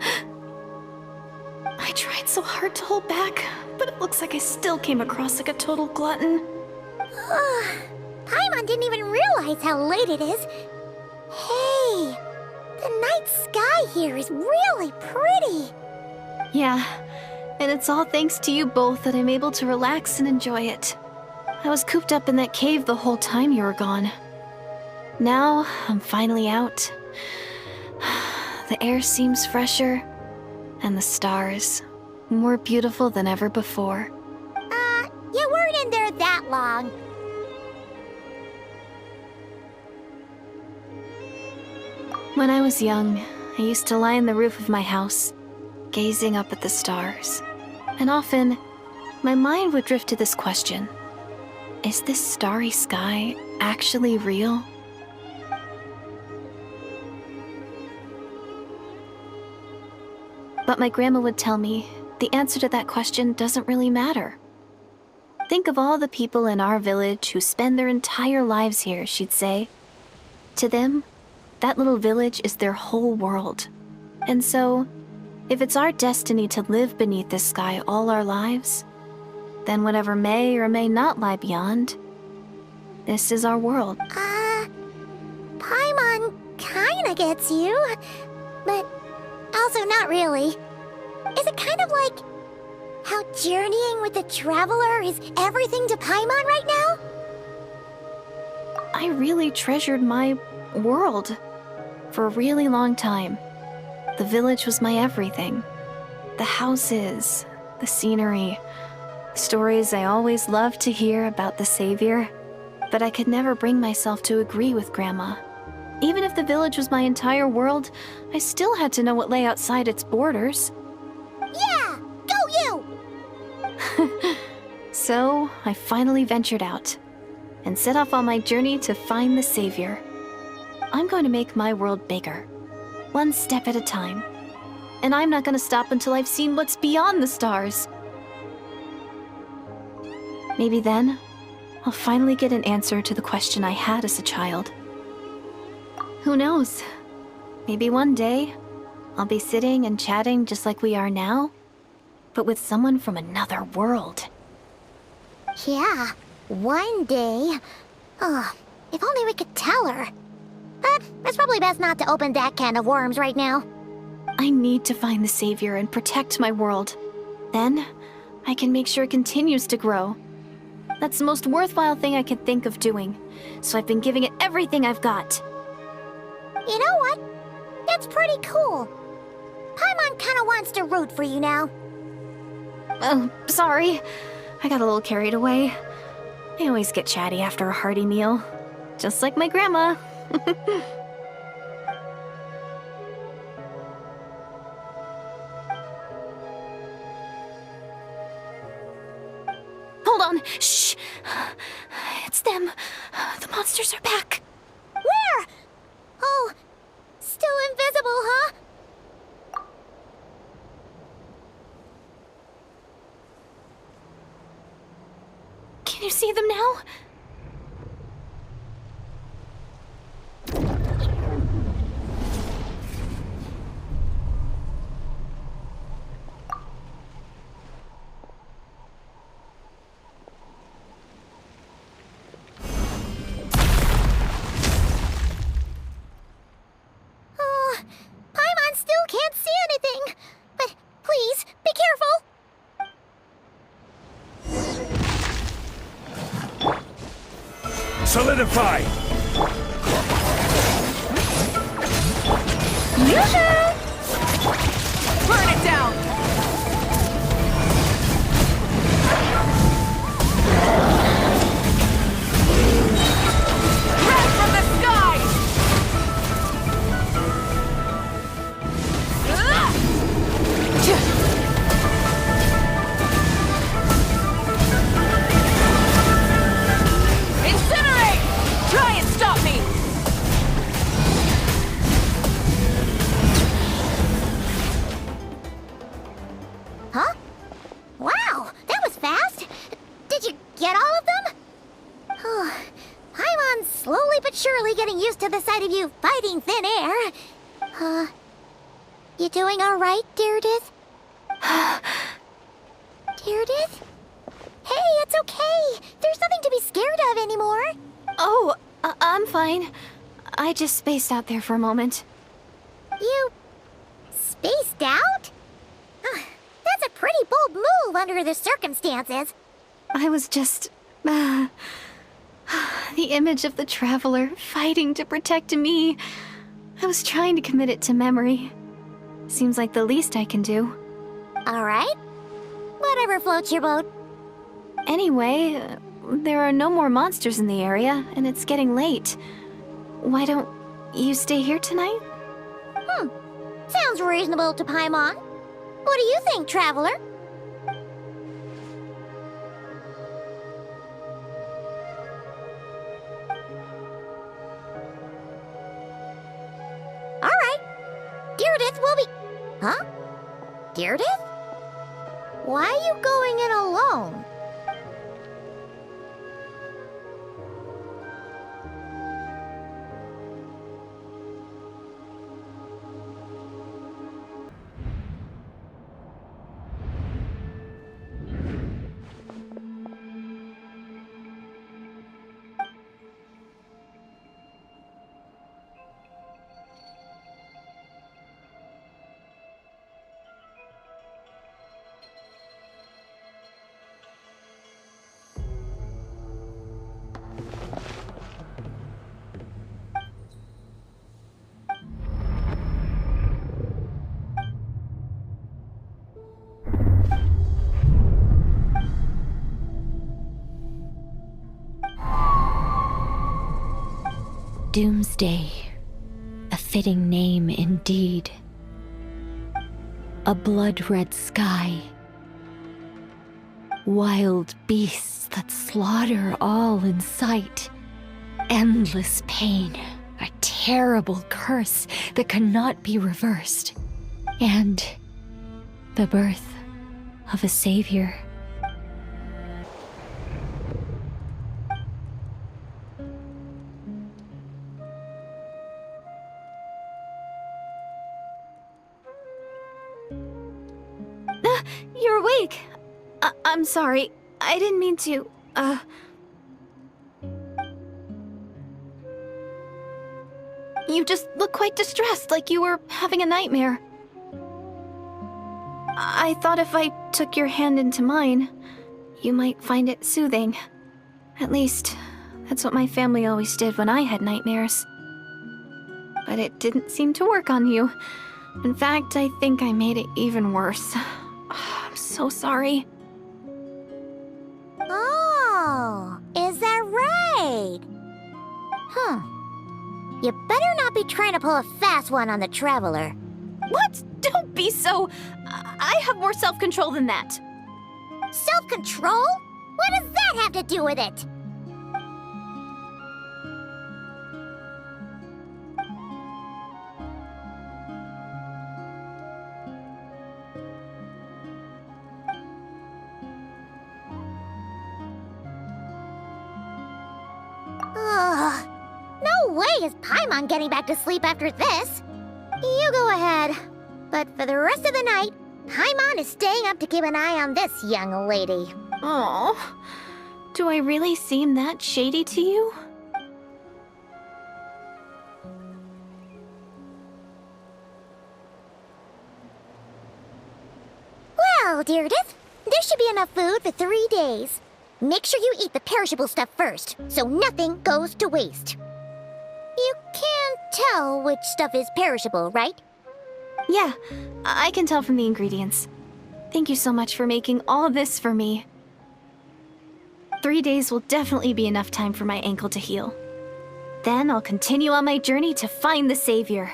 tried so hard to hold back, but it looks like I still came across like a total glutton. Paimon didn't even realize how late it is. Hey, the night sky here is really pretty. Yeah, and it's all thanks to you both that I'm able to relax and enjoy it. I was cooped up in that cave the whole time you were gone. Now, I'm finally out. The air seems fresher, and the stars more beautiful than ever before. You weren't in there that long. When I was young, I used to lie on the roof of my house, gazing up at the stars. And often, my mind would drift to this question. Is this starry sky actually real? But my grandma would tell me the answer to that question doesn't really matter. Think of all the people in our village who spend their entire lives here, she'd say. To them, that little village is their whole world. And so, if it's our destiny to live beneath this sky all our lives, then whatever may or may not lie beyond, this is our world. Paimon kinda gets you, but also not really. Is it kind of like how journeying with the Traveler is everything to Paimon right now? I really treasured my world for a really long time. The village was my everything. The houses, the scenery, stories I always loved to hear about the Savior. But I could never bring myself to agree with Grandma. Even if the village was my entire world, I still had to know what lay outside its borders. Yeah! Go you! So, I finally ventured out and set off on my journey to find the Savior. I'm going to make my world bigger, one step at a time. And I'm not going to stop until I've seen what's beyond the stars. Maybe then, I'll finally get an answer to the question I had as a child. Who knows? Maybe one day, I'll be sitting and chatting just like we are now, but with someone from another world. Yeah, one day. Oh, if only we could tell her. But it's probably best not to open that can of worms right now. I need to find the Savior and protect my world. Then, I can make sure it continues to grow. That's the most worthwhile thing I could think of doing, so I've been giving it everything I've got. You know what? That's pretty cool. Paimon kinda wants to root for you now. Oh, sorry. I got a little carried away. I always get chatty after a hearty meal. Just like my grandma. Hold on. Shh. It's them. The monsters are back. Where? Oh, still invisible, huh? Can you see them now? Oh, Paimon still can't see anything. But please, be careful. Solidify! Burn it down! Wrath from the skies! Incinerate! Try and stop me! Huh? Wow, that was fast. Did you get all of them? Oh, Paimon's slowly but surely getting used to the sight of you fighting thin air. You doing all right, Deirdith? Deirdith? Hey, it's okay. There's nothing to be scared of anymore. Oh, I'm fine. I just spaced out there for a moment. You spaced out? That's a pretty bold move under the circumstances. I was just... the image of the Traveler fighting to protect me. I was trying to commit it to memory. Seems like the least I can do. All right. Whatever floats your boat. Anyway, there are no more monsters in the area, and it's getting late. Why don't you stay here tonight? Sounds reasonable to Paimon. What do you think, Traveler? All right. Deirdith will be... Huh? Deirdith? Why are you going in alone? Doomsday. A fitting name indeed. A blood-red sky. Wild beasts that slaughter all in sight. Endless pain. A terrible curse that cannot be reversed. And the birth of a savior. You're awake! I'm sorry. I didn't mean to, You just look quite distressed, like you were having a nightmare. I thought if I took your hand into mine, you might find it soothing. At least, that's what my family always did when I had nightmares. But it didn't seem to work on you. In fact, I think I made it even worse. I'm so sorry. Oh, is that right? Huh. You better not be trying to pull a fast one on the Traveler. What? Don't be so... I have more self-control than that. Self-control? What does that have to do with it? Ugh. No way is Paimon getting back to sleep after this. You go ahead. But for the rest of the night, Paimon is staying up to keep an eye on this young lady. Oh, do I really seem that shady to you? Well, Deirdith, there should be enough food for 3 days. Make sure you eat the perishable stuff first, so nothing goes to waste. You can't tell which stuff is perishable, right? Yeah, I can tell from the ingredients. Thank you so much for making all of this for me. 3 days will definitely be enough time for my ankle to heal. Then I'll continue on my journey to find the Savior.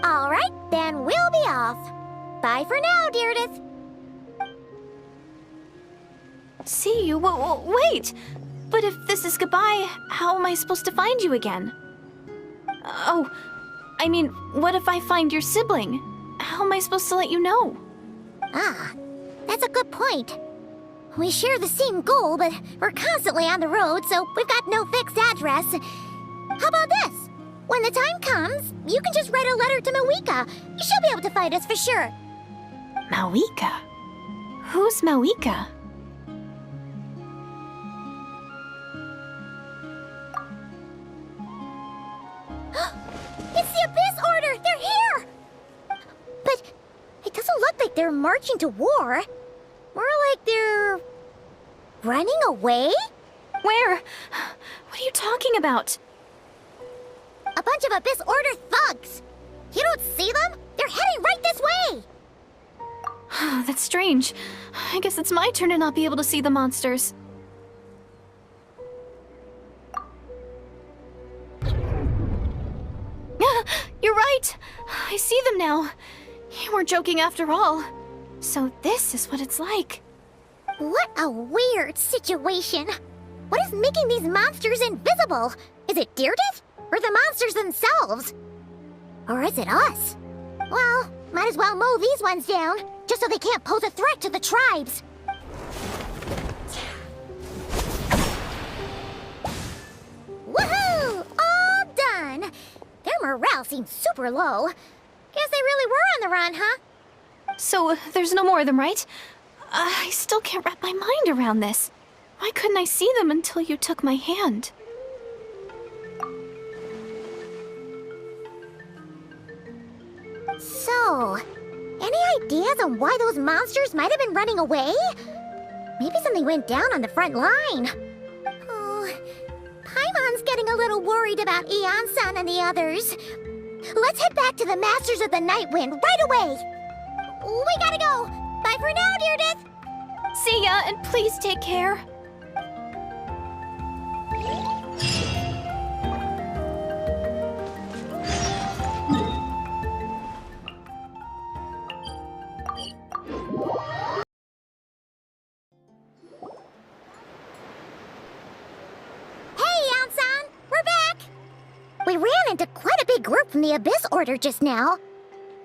All right, then we'll be off. Bye for now, Deirdith. See you? Wait! But if this is goodbye, how am I supposed to find you again? Oh, I mean, what if I find your sibling? How am I supposed to let you know? Ah, that's a good point. We share the same goal, but we're constantly on the road, so we've got no fixed address. How about this? When the time comes, you can just write a letter to Mawika. She'll be able to find us for sure. Mawika? Who's Mawika? It's the Abyss Order! They're here! But it doesn't look like they're marching to war. More like they're... running away? Where? What are you talking about? A bunch of Abyss Order thugs! You don't see them? They're heading right this way! That's strange. I guess it's my turn to not be able to see the monsters. You're right! I see them now. You weren't joking after all. So this is what it's like. What a weird situation. What is making these monsters invisible? Is it Deirdith? Or the monsters themselves? Or is it us? Well, might as well mow these ones down, just so they can't pose a threat to the tribes. Woohoo! All done! Their morale seems super low. Guess they really were on the run, huh? So there's no more of them, right? I still can't wrap my mind around this. Why couldn't I see them until you took my hand? So, any ideas on why those monsters might have been running away? Maybe something went down on the front line. Oh, Paimon's getting a little worried about Eon-san and the others. Let's head back to the Masters of the Night Wind right away. We gotta go. Bye for now, Deirdith. See ya, and please take care. ran into quite a big group from the Abyss Order just now.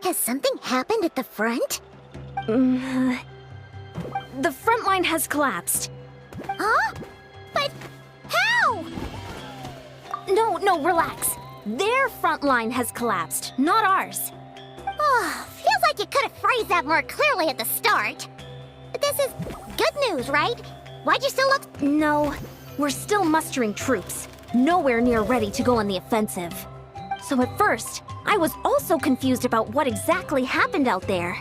Has something happened at the front? The front line has collapsed. Huh? But how? No, relax. Their front line has collapsed, not ours. Oh, feels like you could have phrased that more clearly at the start. But this is good news, right? Why'd you still look... No, we're still mustering troops. Nowhere near ready to go on the offensive. So at first, I was also confused about what exactly happened out there.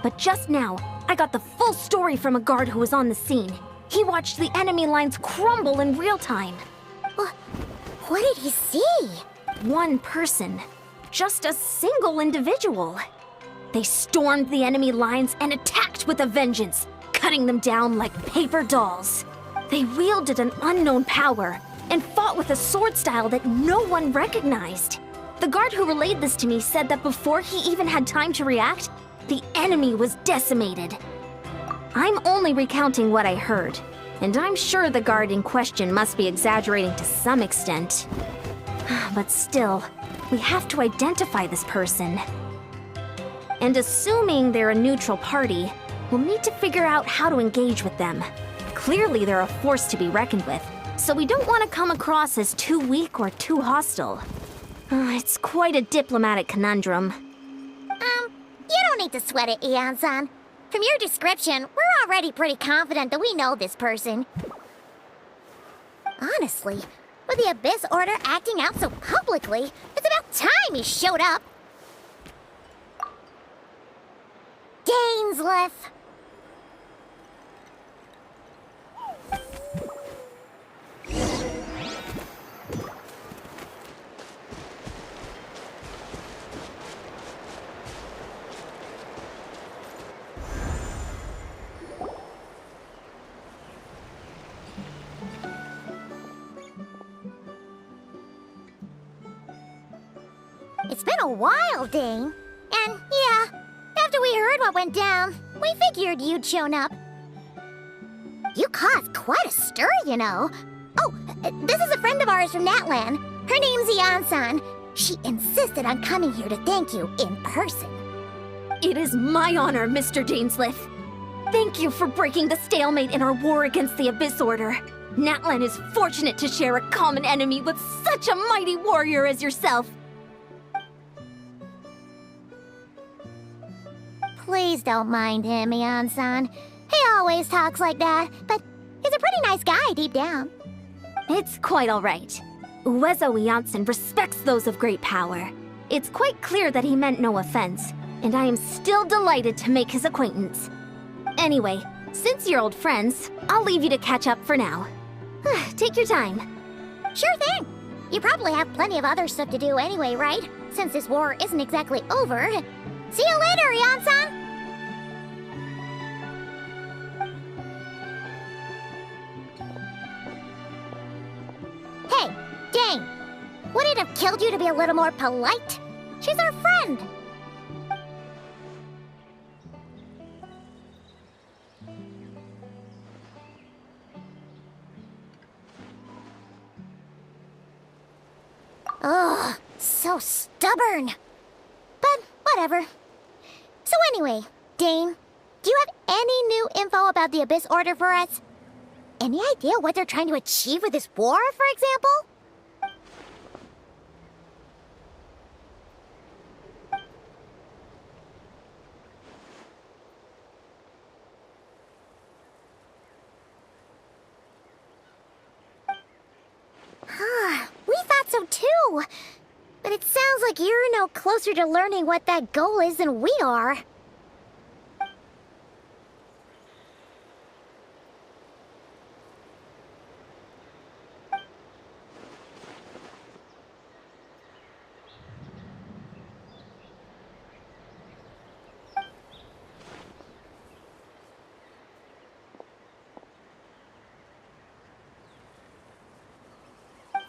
But just now, I got the full story from a guard who was on the scene. He watched the enemy lines crumble in real time. What did he see? One person. Just a single individual. They stormed the enemy lines and attacked with a vengeance, cutting them down like paper dolls. They wielded an unknown power and fought with a sword style that no one recognized. The guard who relayed this to me said that before he even had time to react, the enemy was decimated. I'm only recounting what I heard, and I'm sure the guard in question must be exaggerating to some extent. But still, we have to identify this person. And assuming they're a neutral party, we'll need to figure out how to engage with them. Clearly they're a force to be reckoned with, so we don't want to come across as too weak or too hostile. It's quite a diplomatic conundrum. You don't need to sweat it, Eon-san. From your description, we're already pretty confident that we know this person. Honestly, with the Abyss Order acting out so publicly, it's about time he showed up. Dainsleif. It's been a while, Dane. And yeah, after we heard what went down, we figured you'd shown up. You caused quite a stir, you know. Oh, this is a friend of ours from Natlan. Her name's Eon-san. She insisted on coming here to thank you in person. It is my honor, Mr. Dainsleif. Thank you for breaking the stalemate in our war against the Abyss Order. Natlan is fortunate to share a common enemy with such a mighty warrior as yourself. Please don't mind him, Eon-san. He always talks like that, but he's a pretty nice guy deep down. It's quite all right. Uezo Janssen respects those of great power. It's quite clear that he meant no offense, and I am still delighted to make his acquaintance. Anyway, since you're old friends, I'll leave you to catch up for now. Take your time. Sure thing. You probably have plenty of other stuff to do anyway, right? Since this war isn't exactly over. See you later, Eon-san! Hey, Dane! Would it have killed you to be a little more polite? She's our friend! Ugh, so stubborn. But whatever. So anyway, Dane, do you have any new info about the Abyss Order for us? Any idea what they're trying to achieve with this war, for example? We thought so too. But it sounds like you're no closer to learning what that goal is than we are.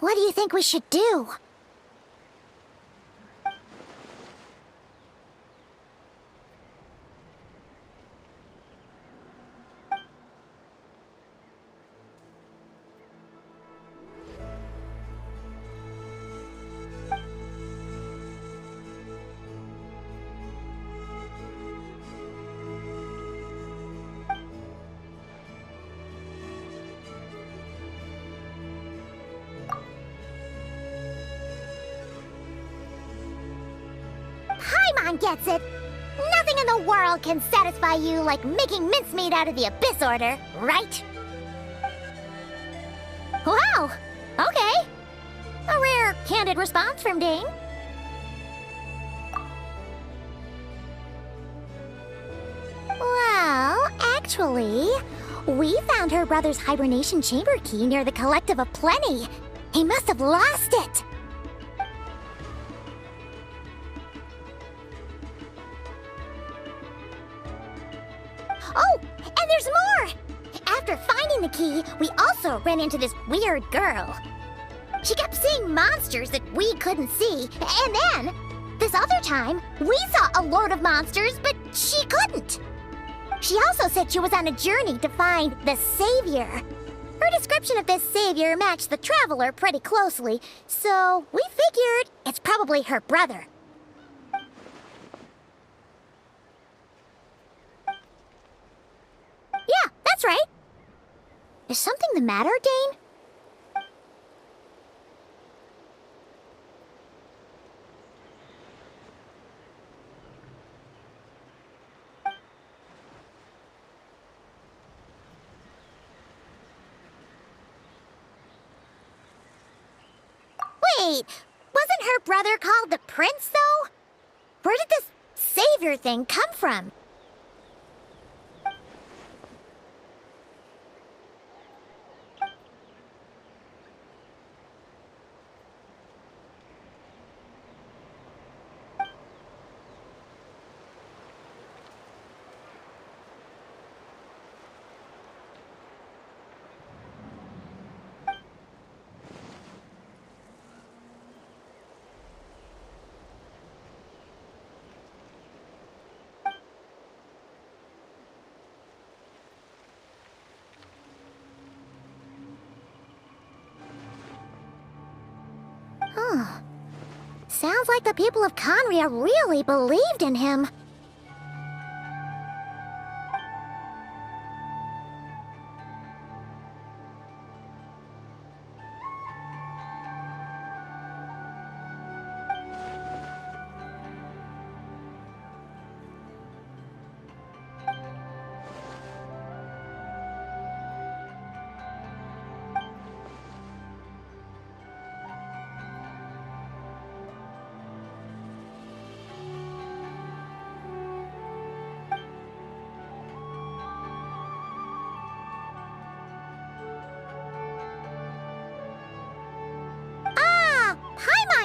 What do you think we should do? Paimon gets it. Nothing in the world can satisfy you like making mincemeat out of the Abyss Order, right? Wow, okay. A rare, candid response from Dane. Well, actually, we found her brother's hibernation chamber key near the Collective of Plenty. He must have lost it. Oh, and there's more! After finding the key, we also ran into this weird girl. She kept seeing monsters that we couldn't see, and then, this other time, we saw a load of monsters, but she couldn't. She also said she was on a journey to find the Savior. Her description of this Savior matched the Traveler pretty closely, so we figured it's probably her brother. Yeah, that's right. Is something the matter, Dane? Wait, wasn't her brother called the Prince, though? Where did this Savior thing come from? Sounds like the people of Conria really believed in him.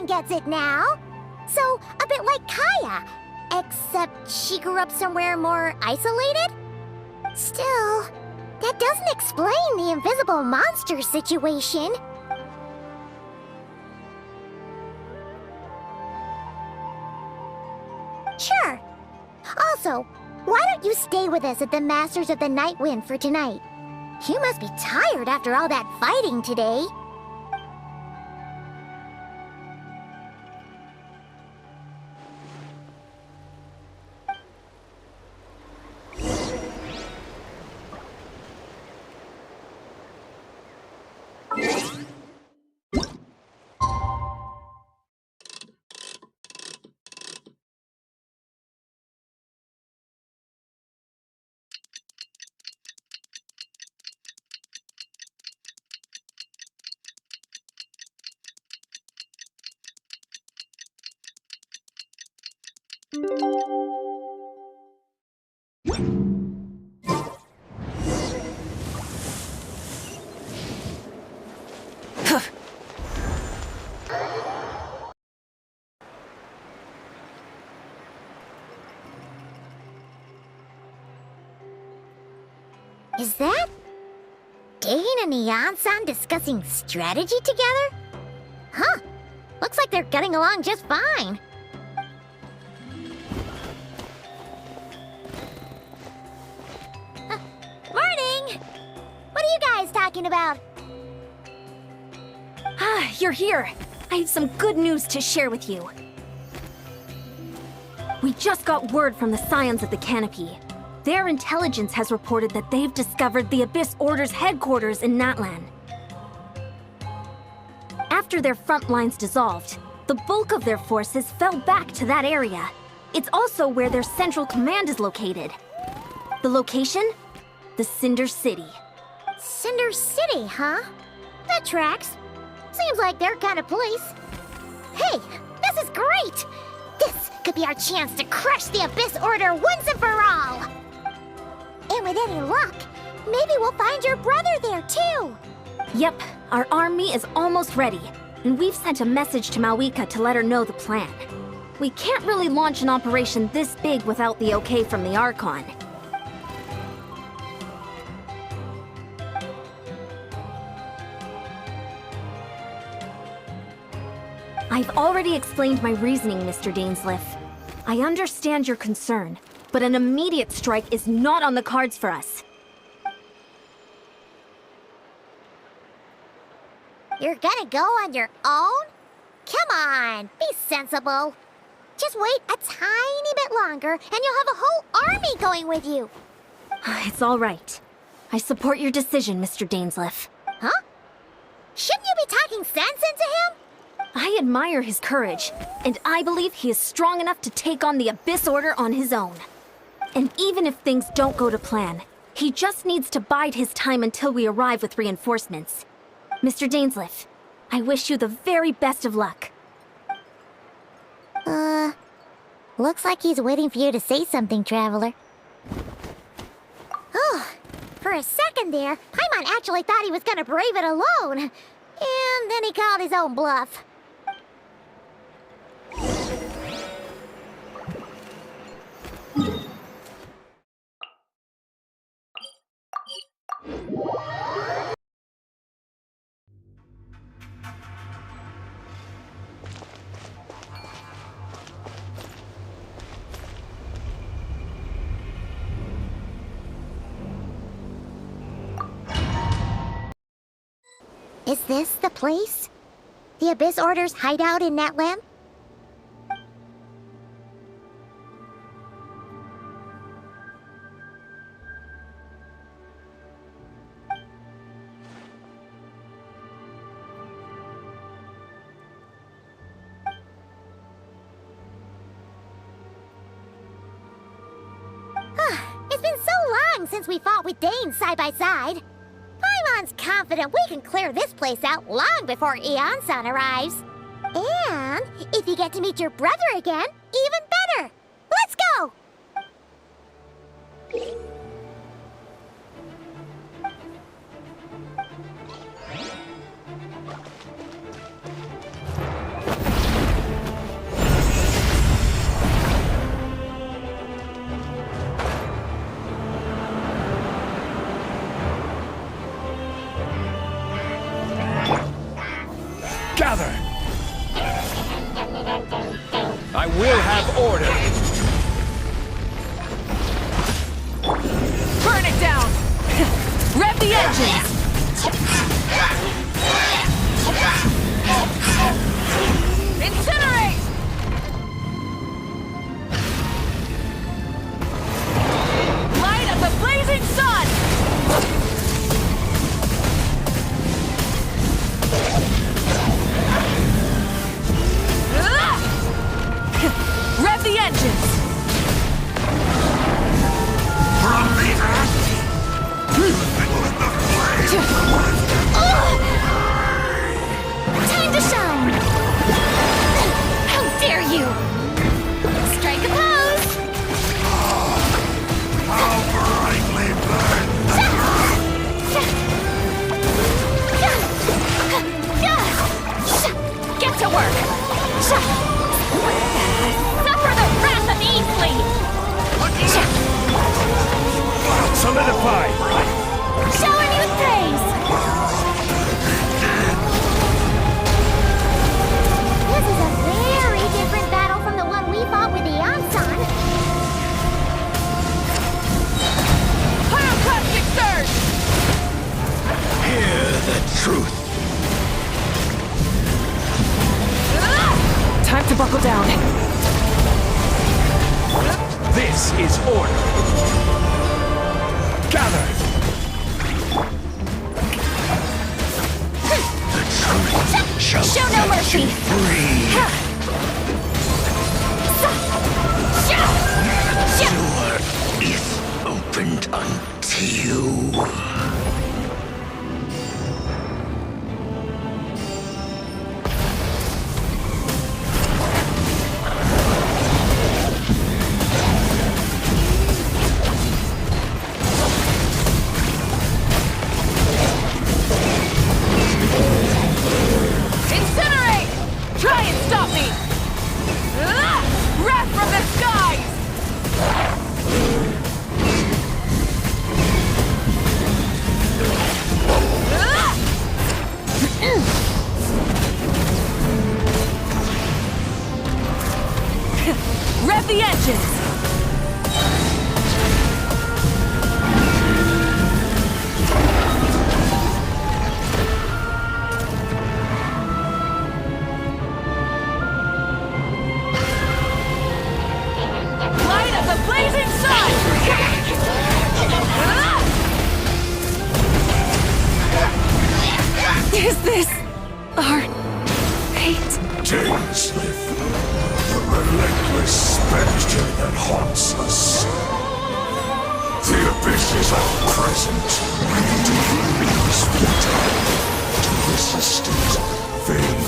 Gets it now. So, a bit like Kaya, except she grew up somewhere more isolated? Still, that doesn't explain the invisible monster situation. Sure. Also, why don't you stay with us at the Masters of the Night Wind for tonight? You must be tired after all that fighting today. Is that Dane and Neon-san discussing strategy together? Huh. Looks like they're getting along just fine. Morning! What are you guys talking about? Ah, you're here. I have some good news to share with you. We just got word from the Scions of the Canopy. Their intelligence has reported that they've discovered the Abyss Order's headquarters in Natlan. After their front lines dissolved, the bulk of their forces fell back to that area. It's also where their central command is located. The location? The Cinder City. Cinder City, huh? That tracks. Seems like their kind of place. Hey, this is great! This could be our chance to crush the Abyss Order once and for all! And with any luck, maybe we'll find your brother there too! Yep, our army is almost ready, and we've sent a message to Mawika to let her know the plan. We can't really launch an operation this big without the okay from the Archon. I've already explained my reasoning, Mr. Dainsleif. I understand your concern, but an immediate strike is not on the cards for us. You're gonna go on your own? Come on, be sensible. Just wait a tiny bit longer, and you'll have a whole army going with you. It's all right. I support your decision, Mr. Dainsleif. Huh? Shouldn't you be talking sense into him? I admire his courage, and I believe he is strong enough to take on the Abyss Order on his own. And even if things don't go to plan, he just needs to bide his time until we arrive with reinforcements. Mr. Dainsleif, I wish you the very best of luck. Looks like he's waiting for you to say something, Traveler. Oh, for a second there, Paimon actually thought he was gonna brave it alone. And then he called his own bluff. Is this the place? The Abyss Order's hideout in Natlan? It's been so long since we fought with Danes side by side. Paimon's confident we can clear this place out long before Eon-san arrives. And if you get to meet your brother again, even better. Let's go! Gather! I will have order! Burn it down! Rev the engines! Incinerate! Light of the blazing sun! Rev the engines! From the ash to the flame! Time to shine! How dare you! Strike a pose! How brightly burn! Get to work! Suffer the wrath of Ainsley! Solidify! Shower me with praise! This is a very different battle from the one we fought with Eon-san. Pyroclastic surge! Hear the truth! Time to buckle down. This is order! Gather! Show no mercy! Free! Show you. Incinerate! Try and stop me! Wrath from the skies! Rev the engines! Light of the blazing sun! Is this our fate? Dainsleif, the relentless spectre that haunts us. The abysses are present. To healing is futile. To resist it, vain.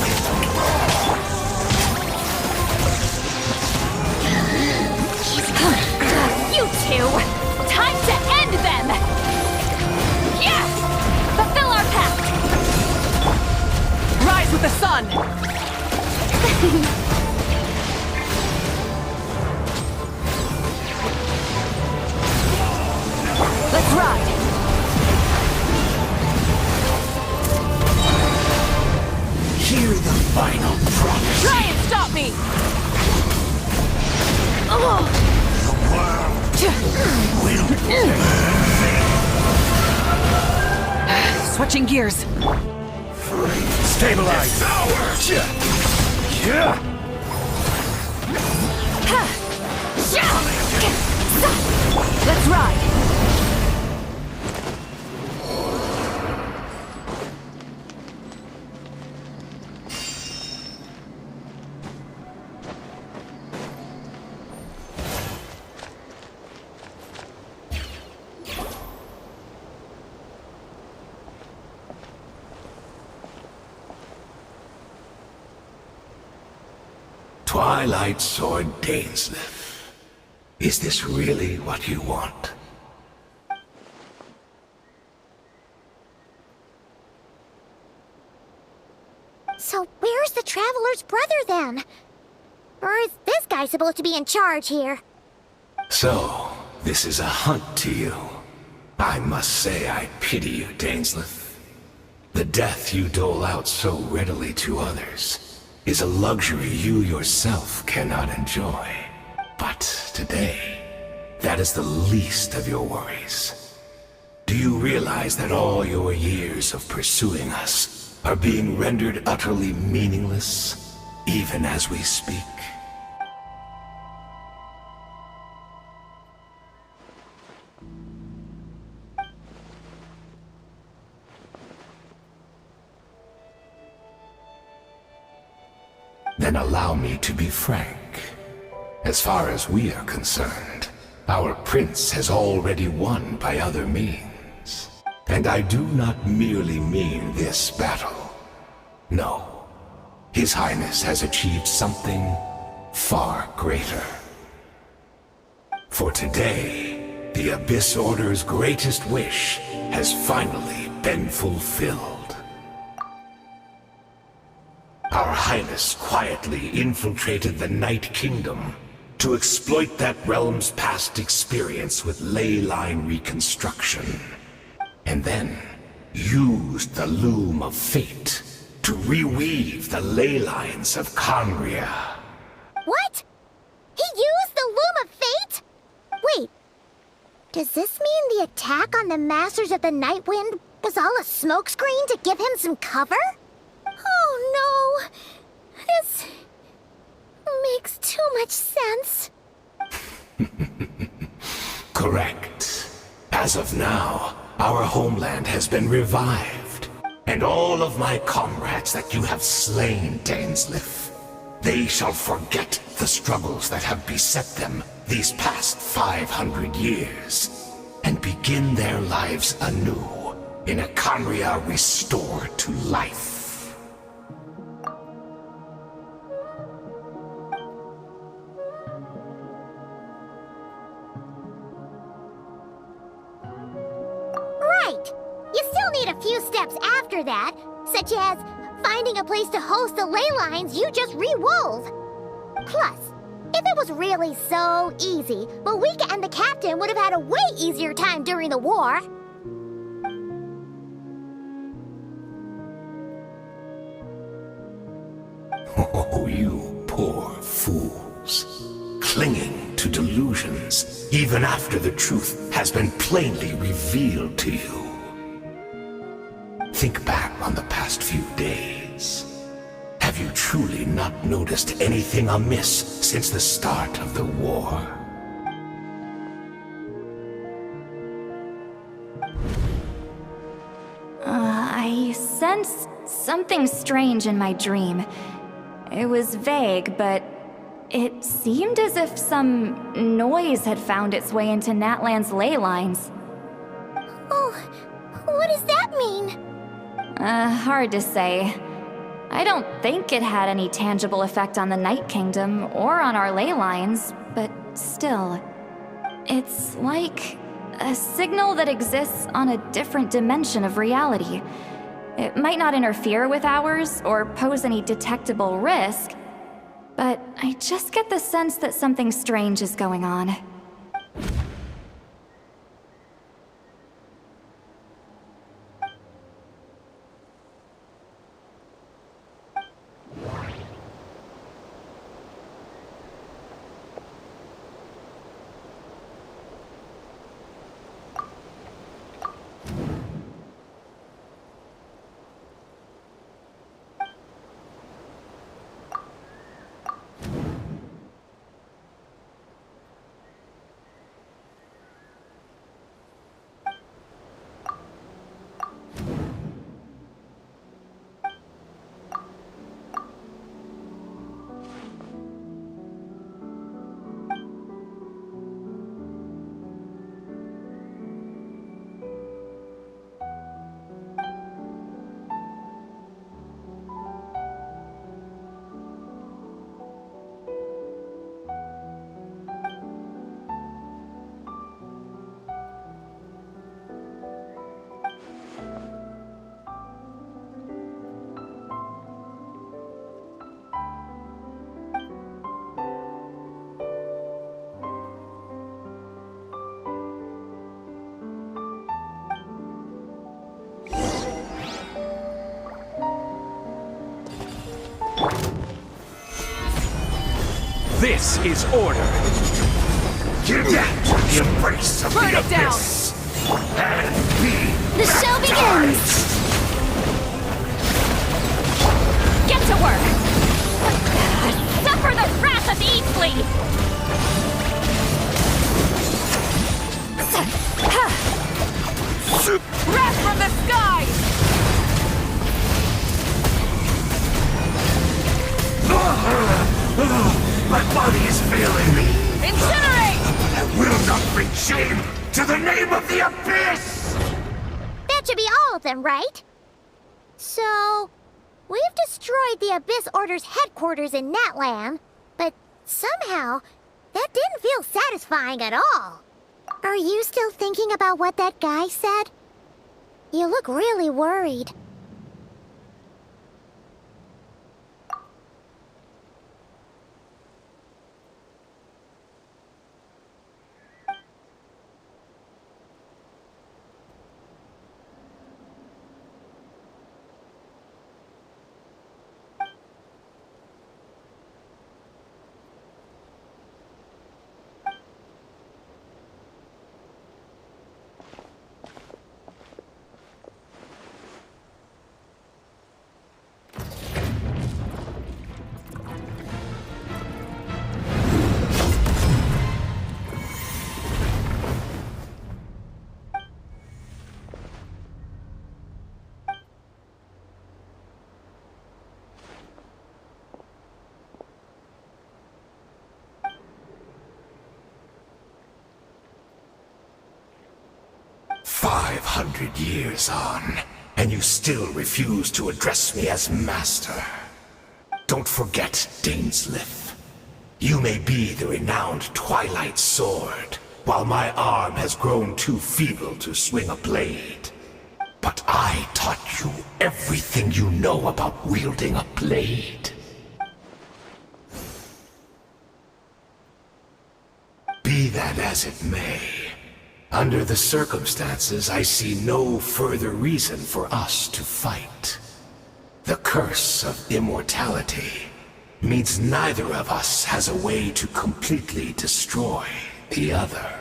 You two! Time to end them! Yes! Fulfill our pact! Rise with the sun! Let's ride! Hear the final promise. Try and stop me! Oh! Switching gears. Stabilize! Yeah! Let's ride! Twilight Sword Dainsleif. Is this really what you want? So where's the Traveler's brother then? Or is this guy supposed to be in charge here? So, this is a hunt to you. I must say I pity you, Dainsleif. The death you dole out so readily to others is a luxury you yourself cannot enjoy. But today, that is the least of your worries. Do you realize that all your years of pursuing us are being rendered utterly meaningless, even as we speak? Then allow me to be frank. As far as we are concerned, our prince has already won by other means. And I do not merely mean this battle. No. His Highness has achieved something far greater. For today, the Abyss Order's greatest wish has finally been fulfilled. Our Highness quietly infiltrated the Night Kingdom to exploit that realm's past experience with ley line reconstruction, and then used the Loom of Fate to reweave the ley lines of Conria. What? He used the Loom of Fate? Wait, does this mean the attack on the Masters of the Night Wind was all a smokescreen to give him some cover? Oh no, this makes too much sense. Correct. As of now, our homeland has been revived, and all of my comrades that you have slain, Dainsleif, they shall forget the struggles that have beset them these past 500 years, and begin their lives anew in a Khaenri'ah restored to life. Right! You still need a few steps after that, such as finding a place to host the ley lines you just re-wove. Plus, if it was really so easy, Malika and the captain would have had a way easier time during the war. Oh, you poor fools. Clinging to delusions, even after the truth has been plainly revealed to you. Think back on the past few days. Have you truly not noticed anything amiss since the start of the war? I sensed something strange in my dream. It was vague, but it seemed as if some noise had found its way into Natlan's ley lines. Oh, what does that mean? Hard to say. I don't think it had any tangible effect on the Night Kingdom or on our ley lines, but still. It's like a signal that exists on a different dimension of reality. It might not interfere with ours or pose any detectable risk, but I just get the sense that something strange is going on. This is order. Get out to the embrace of Burn the it down. abyss. And be The show begins! Get to work! Suffer the wrath of dainsleif! Wrath from the sky! My body is failing me. Incinerate! I will not bring shame to the name of the abyss! That should be all of them, right? So, we've destroyed the Abyss Order's headquarters in Natlan, but somehow, that didn't feel satisfying at all. Are you still thinking about what that guy said? You look really worried. 100 years on, and you still refuse to address me as master. Don't forget, dainsleif. You may be the renowned Twilight Sword, while my arm has grown too feeble to swing a blade. But I taught you everything you know about wielding a blade. Be that as it may, under the circumstances, I see no further reason for us to fight. The curse of immortality means neither of us has a way to completely destroy the other.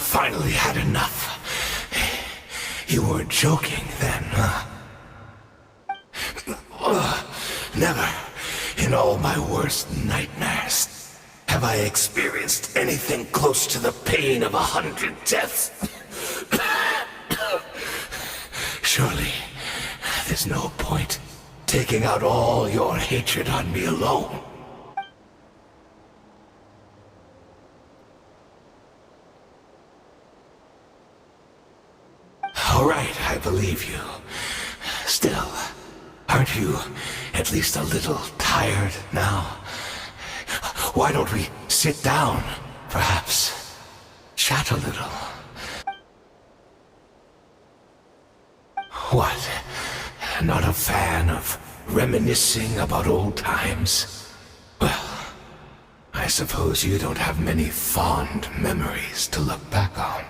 Finally had enough. You weren't joking then, huh? Never, in all my worst nightmares, have I experienced anything close to the pain of 100 deaths. Surely, there's no point taking out all your hatred on me alone. All right, I believe you. Still, aren't you at least a little tired now? Why don't we sit down, perhaps? Chat a little. What? Not a fan of reminiscing about old times? Well, I suppose you don't have many fond memories to look back on.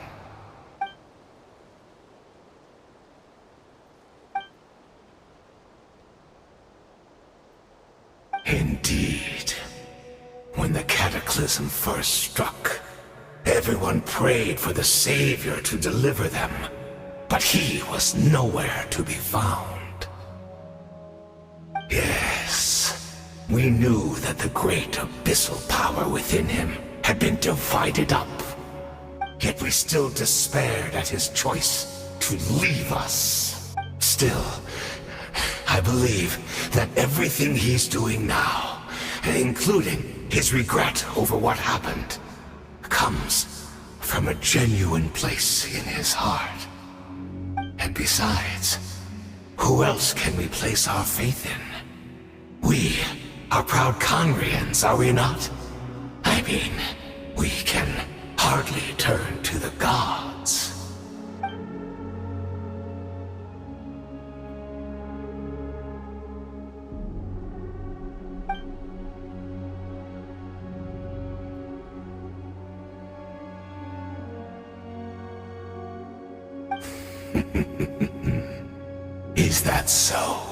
Indeed. When the cataclysm first struck, everyone prayed for the Savior to deliver them, but he was nowhere to be found. Yes, we knew that the great abyssal power within him had been divided up, yet we still despaired at his choice to leave us. Still, I believe that everything he's doing now, including his regret over what happened, comes from a genuine place in his heart. And besides, who else can we place our faith in? We are proud Conrians, are we not? I mean, we can hardly turn to the gods. Is that so?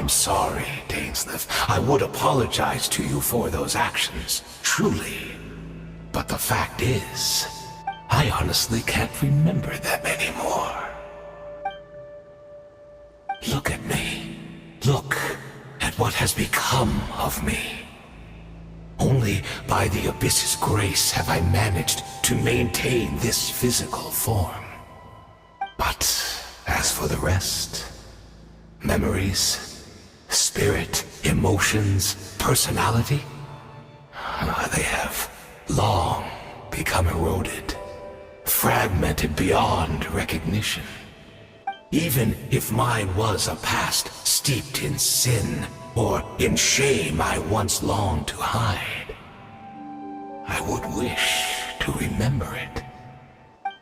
I'm sorry, dainsleif. I would apologize to you for those actions, truly. But the fact is, I honestly can't remember them anymore. Look at me. Look at what has become of me. Only by the Abyss's grace have I managed to maintain this physical form. But as for the rest, memories, spirit, emotions, personality, they have long become eroded, fragmented beyond recognition. Even if mine was a past steeped in sin, or in shame I once longed to hide. I would wish to remember it.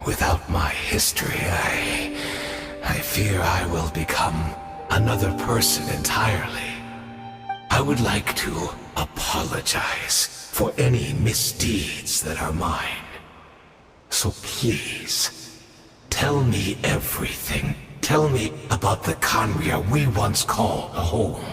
Without my history, I fear I will become another person entirely. I would like to apologize for any misdeeds that are mine. So please, tell me everything. Tell me about the Khaenri'ah we once called home.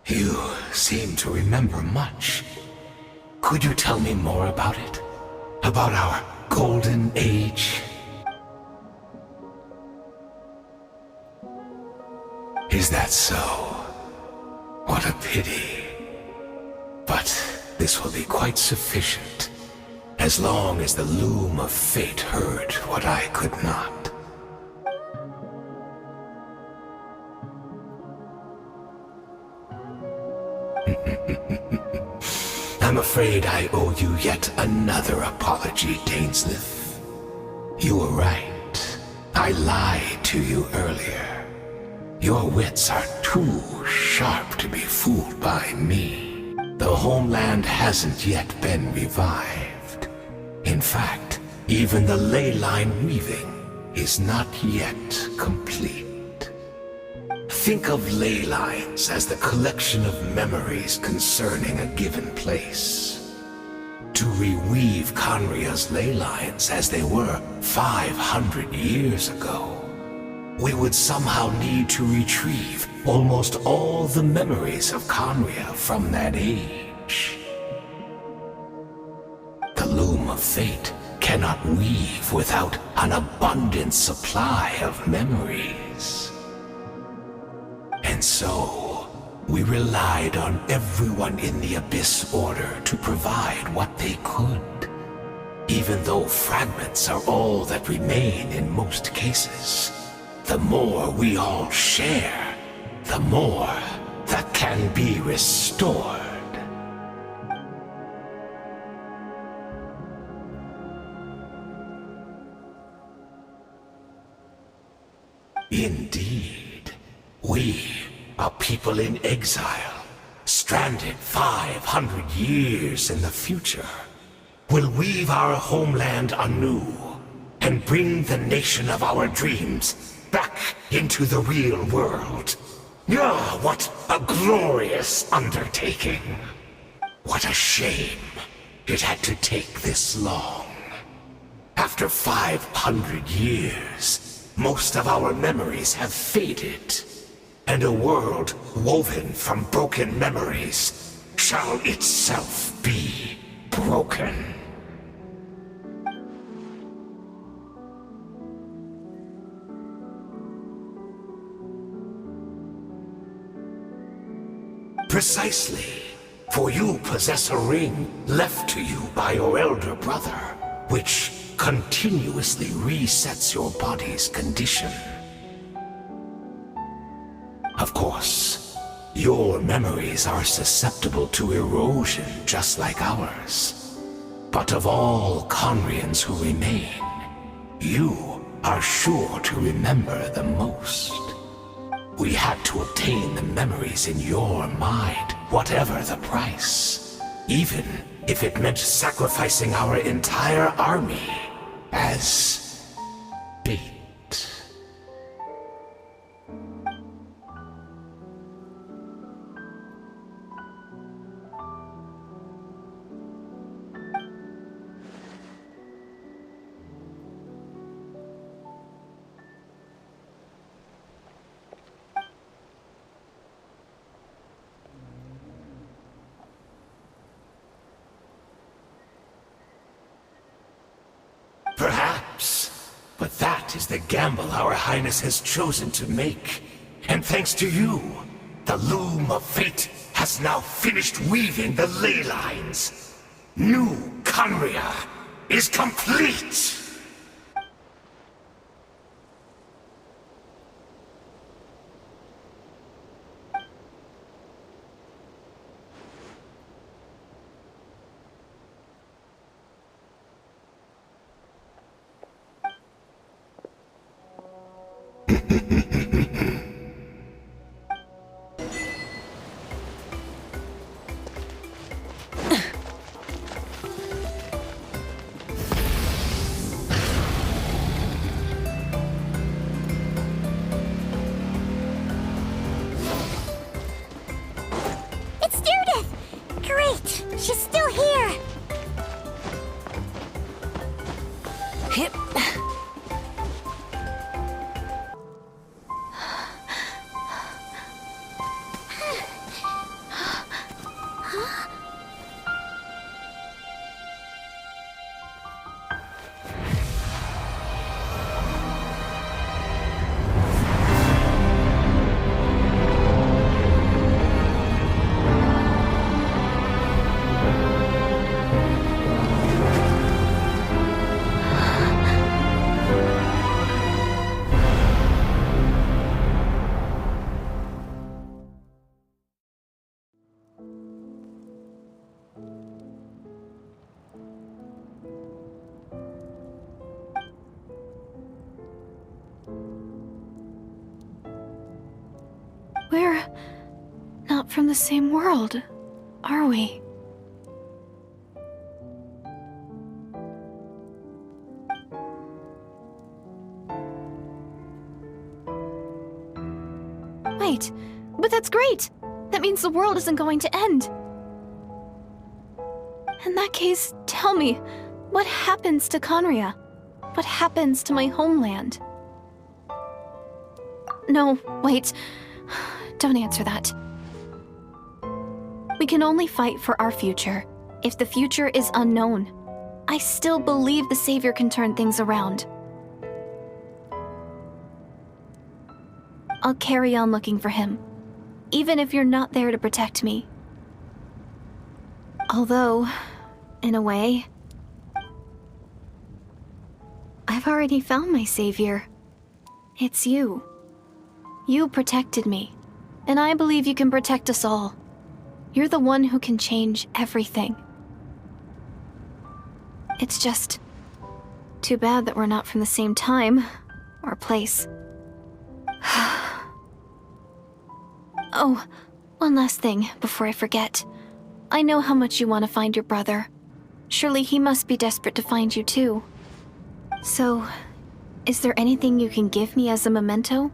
You seem to remember much. Could you tell me more about it? About our golden age? Is that so? What a pity. But this will be quite sufficient, as long as the loom of fate heard what I could not. I'm afraid I owe you yet another apology, dainsleif. You were right. I lied to you earlier. Your wits are too sharp to be fooled by me. The homeland hasn't yet been revived. In fact, even the ley line weaving is not yet complete. Think of ley lines as the collection of memories concerning a given place. To reweave Khaenri'ah's ley lines as they were 500 years ago, we would somehow need to retrieve almost all the memories of Khaenri'ah from that age. The loom of fate cannot weave without an abundant supply of memories. And so, we relied on everyone in the Abyss Order to provide what they could. Even though fragments are all that remain in most cases, the more we all share, the more that can be restored. Indeed, we are people in exile, stranded 500 years in the future, will weave our homeland anew and bring the nation of our dreams back into the real world. Ah, what a glorious undertaking! What a shame it had to take this long. After 500 years, most of our memories have faded, and a world woven from broken memories shall itself be broken. Precisely, for you possess a ring left to you by your elder brother, which continuously resets your body's condition. Of course, your memories are susceptible to erosion just like ours. But of all Khaenri'ahs who remain, you are sure to remember the most. We had to obtain the memories in your mind, whatever the price. Even if it meant sacrificing our entire army as bait. Perhaps, but that is the gamble our Highness has chosen to make. And thanks to you, the loom of fate has now finished weaving the ley lines. New Conria is complete! It's Judith! Great! She's still here! Hip. We're not from the same world, are we? Wait, but that's great! That means the world isn't going to end. In that case, tell me, what happens to Conria? What happens to my homeland? No, wait. Don't answer that. We can only fight for our future. If the future is unknown, I still believe the Savior can turn things around. I'll carry on looking for him, even if you're not there to protect me. Although, in a way, I've already found my Savior. It's you. You protected me, and I believe you can protect us all. You're the one who can change everything. It's just too bad that we're not from the same time or place. Oh, one last thing before I forget. I know how much you want to find your brother. Surely he must be desperate to find you too. So, is there anything you can give me as a memento?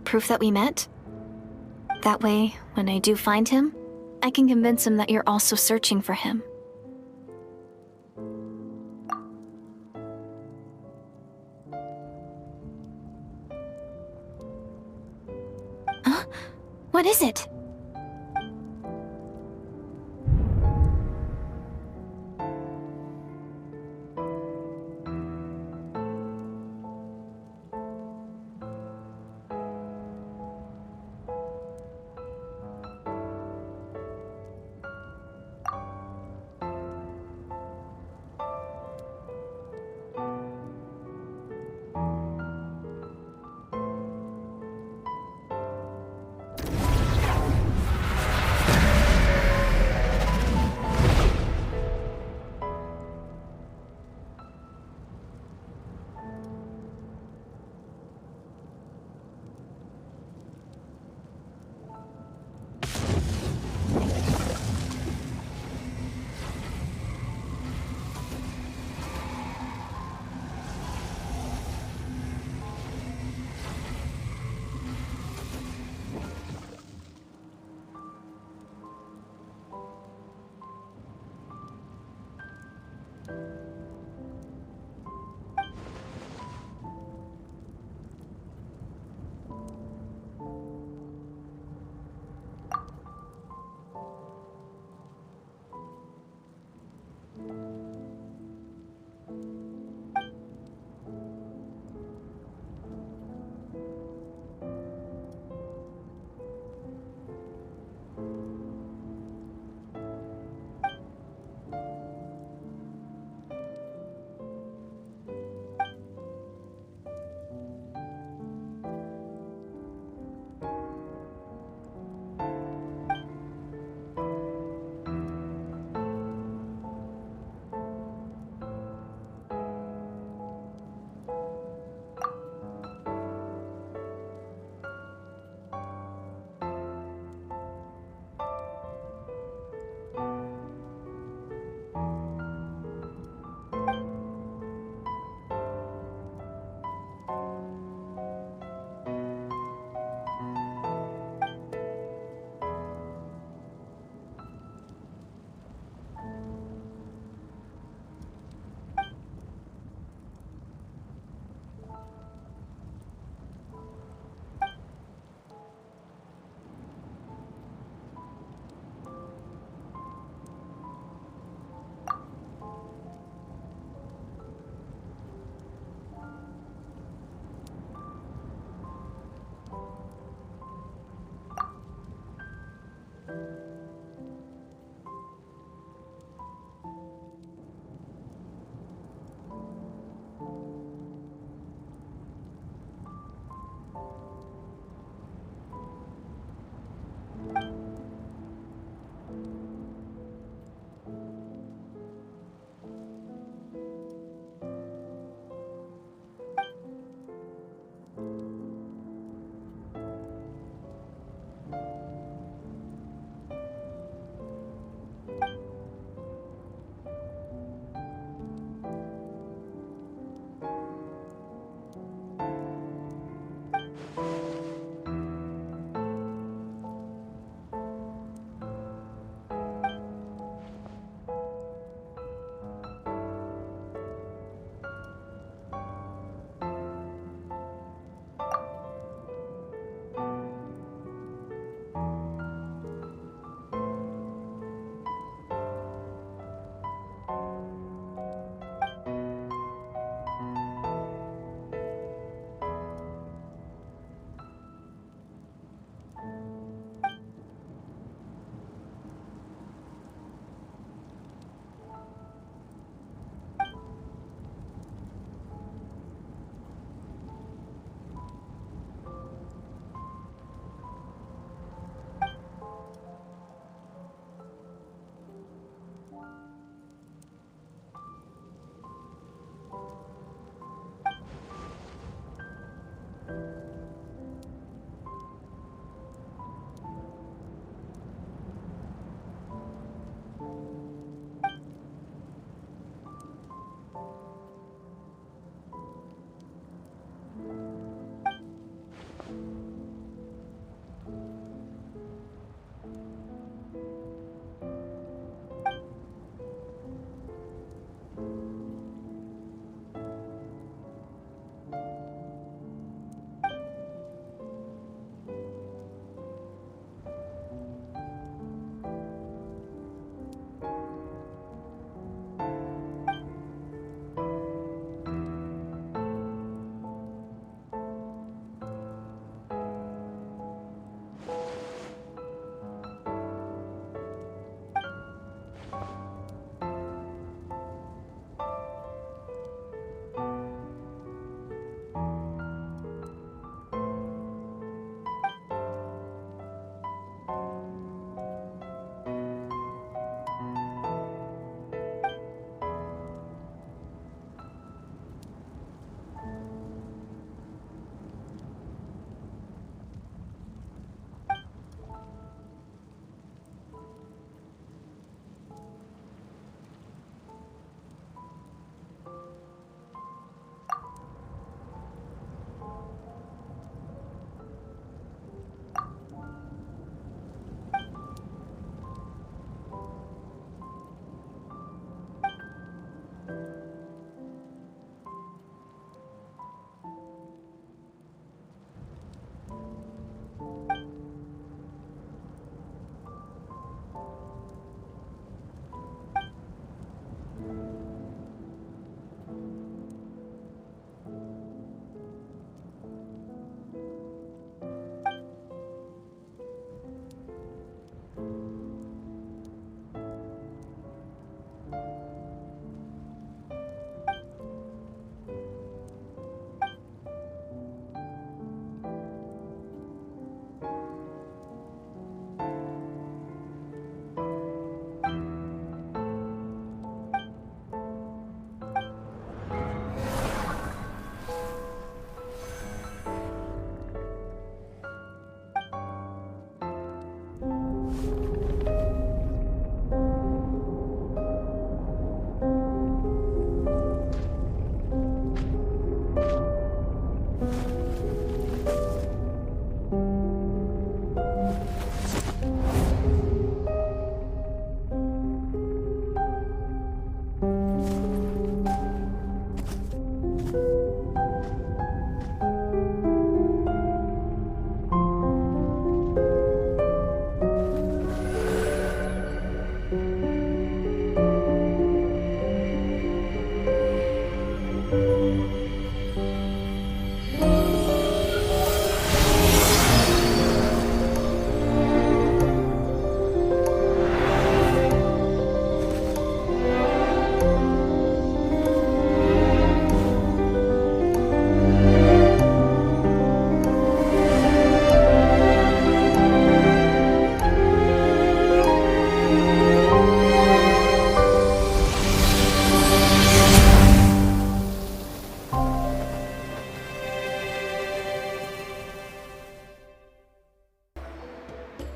Proof that we met? That way, when I do find him, I can convince him that you're also searching for him. Huh? What is it?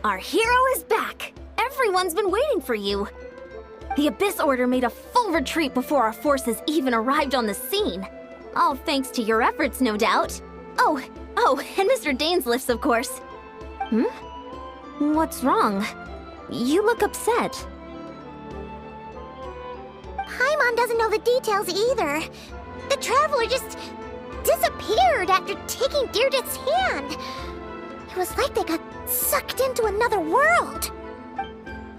Our hero is back! Everyone's been waiting for you! The Abyss Order made a full retreat before our forces even arrived on the scene. All thanks to your efforts, no doubt. Oh, and Mr. Dainsleif's, of course. What's wrong? You look upset. Paimon doesn't know the details either. The Traveler just disappeared after taking Deirdre's hand. It was like they got sucked into another world.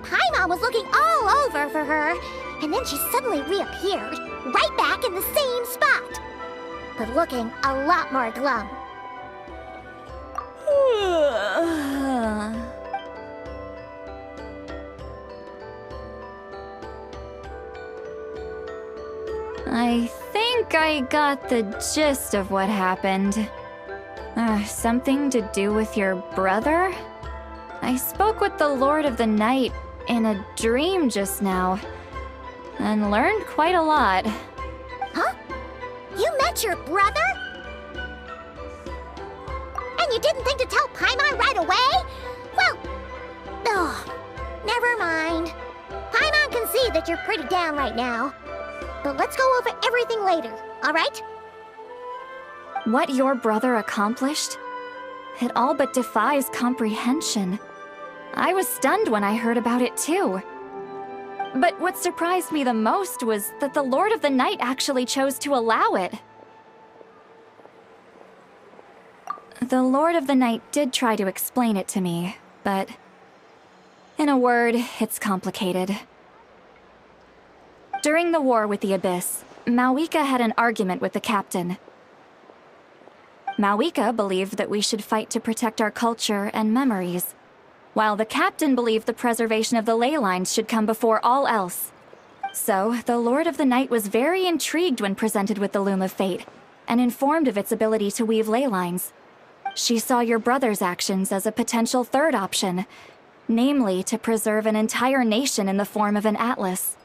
Paimon was looking all over for her, and then she suddenly reappeared, right back in the same spot, but looking a lot more glum. I think I got the gist of what happened. Something to do with your brother? I spoke with the Lord of the Night in a dream just now, and learned quite a lot. Huh? You met your brother? And you didn't think to tell Paimon right away? Well, never mind. Paimon can see that you're pretty down right now. But let's go over everything later, alright? What your brother accomplished? It all but defies comprehension. I was stunned when I heard about it too. But what surprised me the most was that the Lord of the Night actually chose to allow it. The Lord of the Night did try to explain it to me, but in a word, it's complicated. During the war with the Abyss, Mawika had an argument with the captain. Mawika believed that we should fight to protect our culture and memories, while the captain believed the preservation of the ley lines should come before all else. So, the Lord of the Night was very intrigued when presented with the Loom of Fate, and informed of its ability to weave ley lines. She saw your brother's actions as a potential third option, namely to preserve an entire nation in the form of an atlas.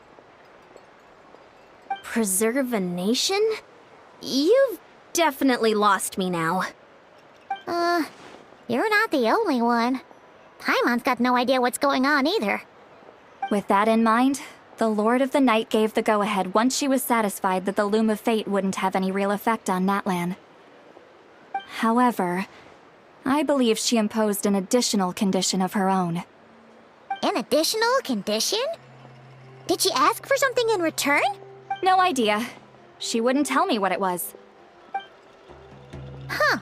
Preserve a nation? You've definitely lost me now. You're not the only one. Paimon's got no idea what's going on either. With that in mind, the Lord of the Night gave the go-ahead once she was satisfied that the Loom of Fate wouldn't have any real effect on Natlan. However, I believe she imposed an additional condition of her own. An additional condition? Did she ask for something in return? No idea. She wouldn't tell me what it was. Huh.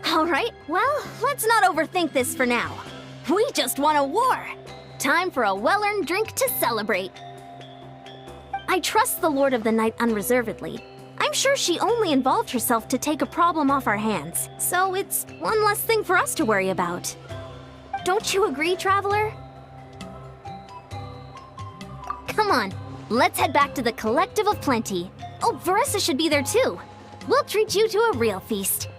Alright, well, let's not overthink this for now. We just won a war! Time for a well-earned drink to celebrate. I trust the Lord of the Night unreservedly. I'm sure she only involved herself to take a problem off our hands, so it's one less thing for us to worry about. Don't you agree, Traveler? Come on, let's head back to the Collective of Plenty. Oh, Veressa should be there too. We'll treat you to a real feast.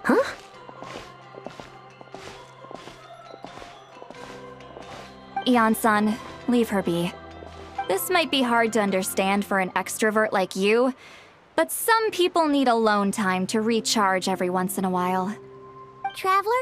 Huh? Ian-san, leave her be. This might be hard to understand for an extrovert like you, but some people need alone time to recharge every once in a while. Traveler?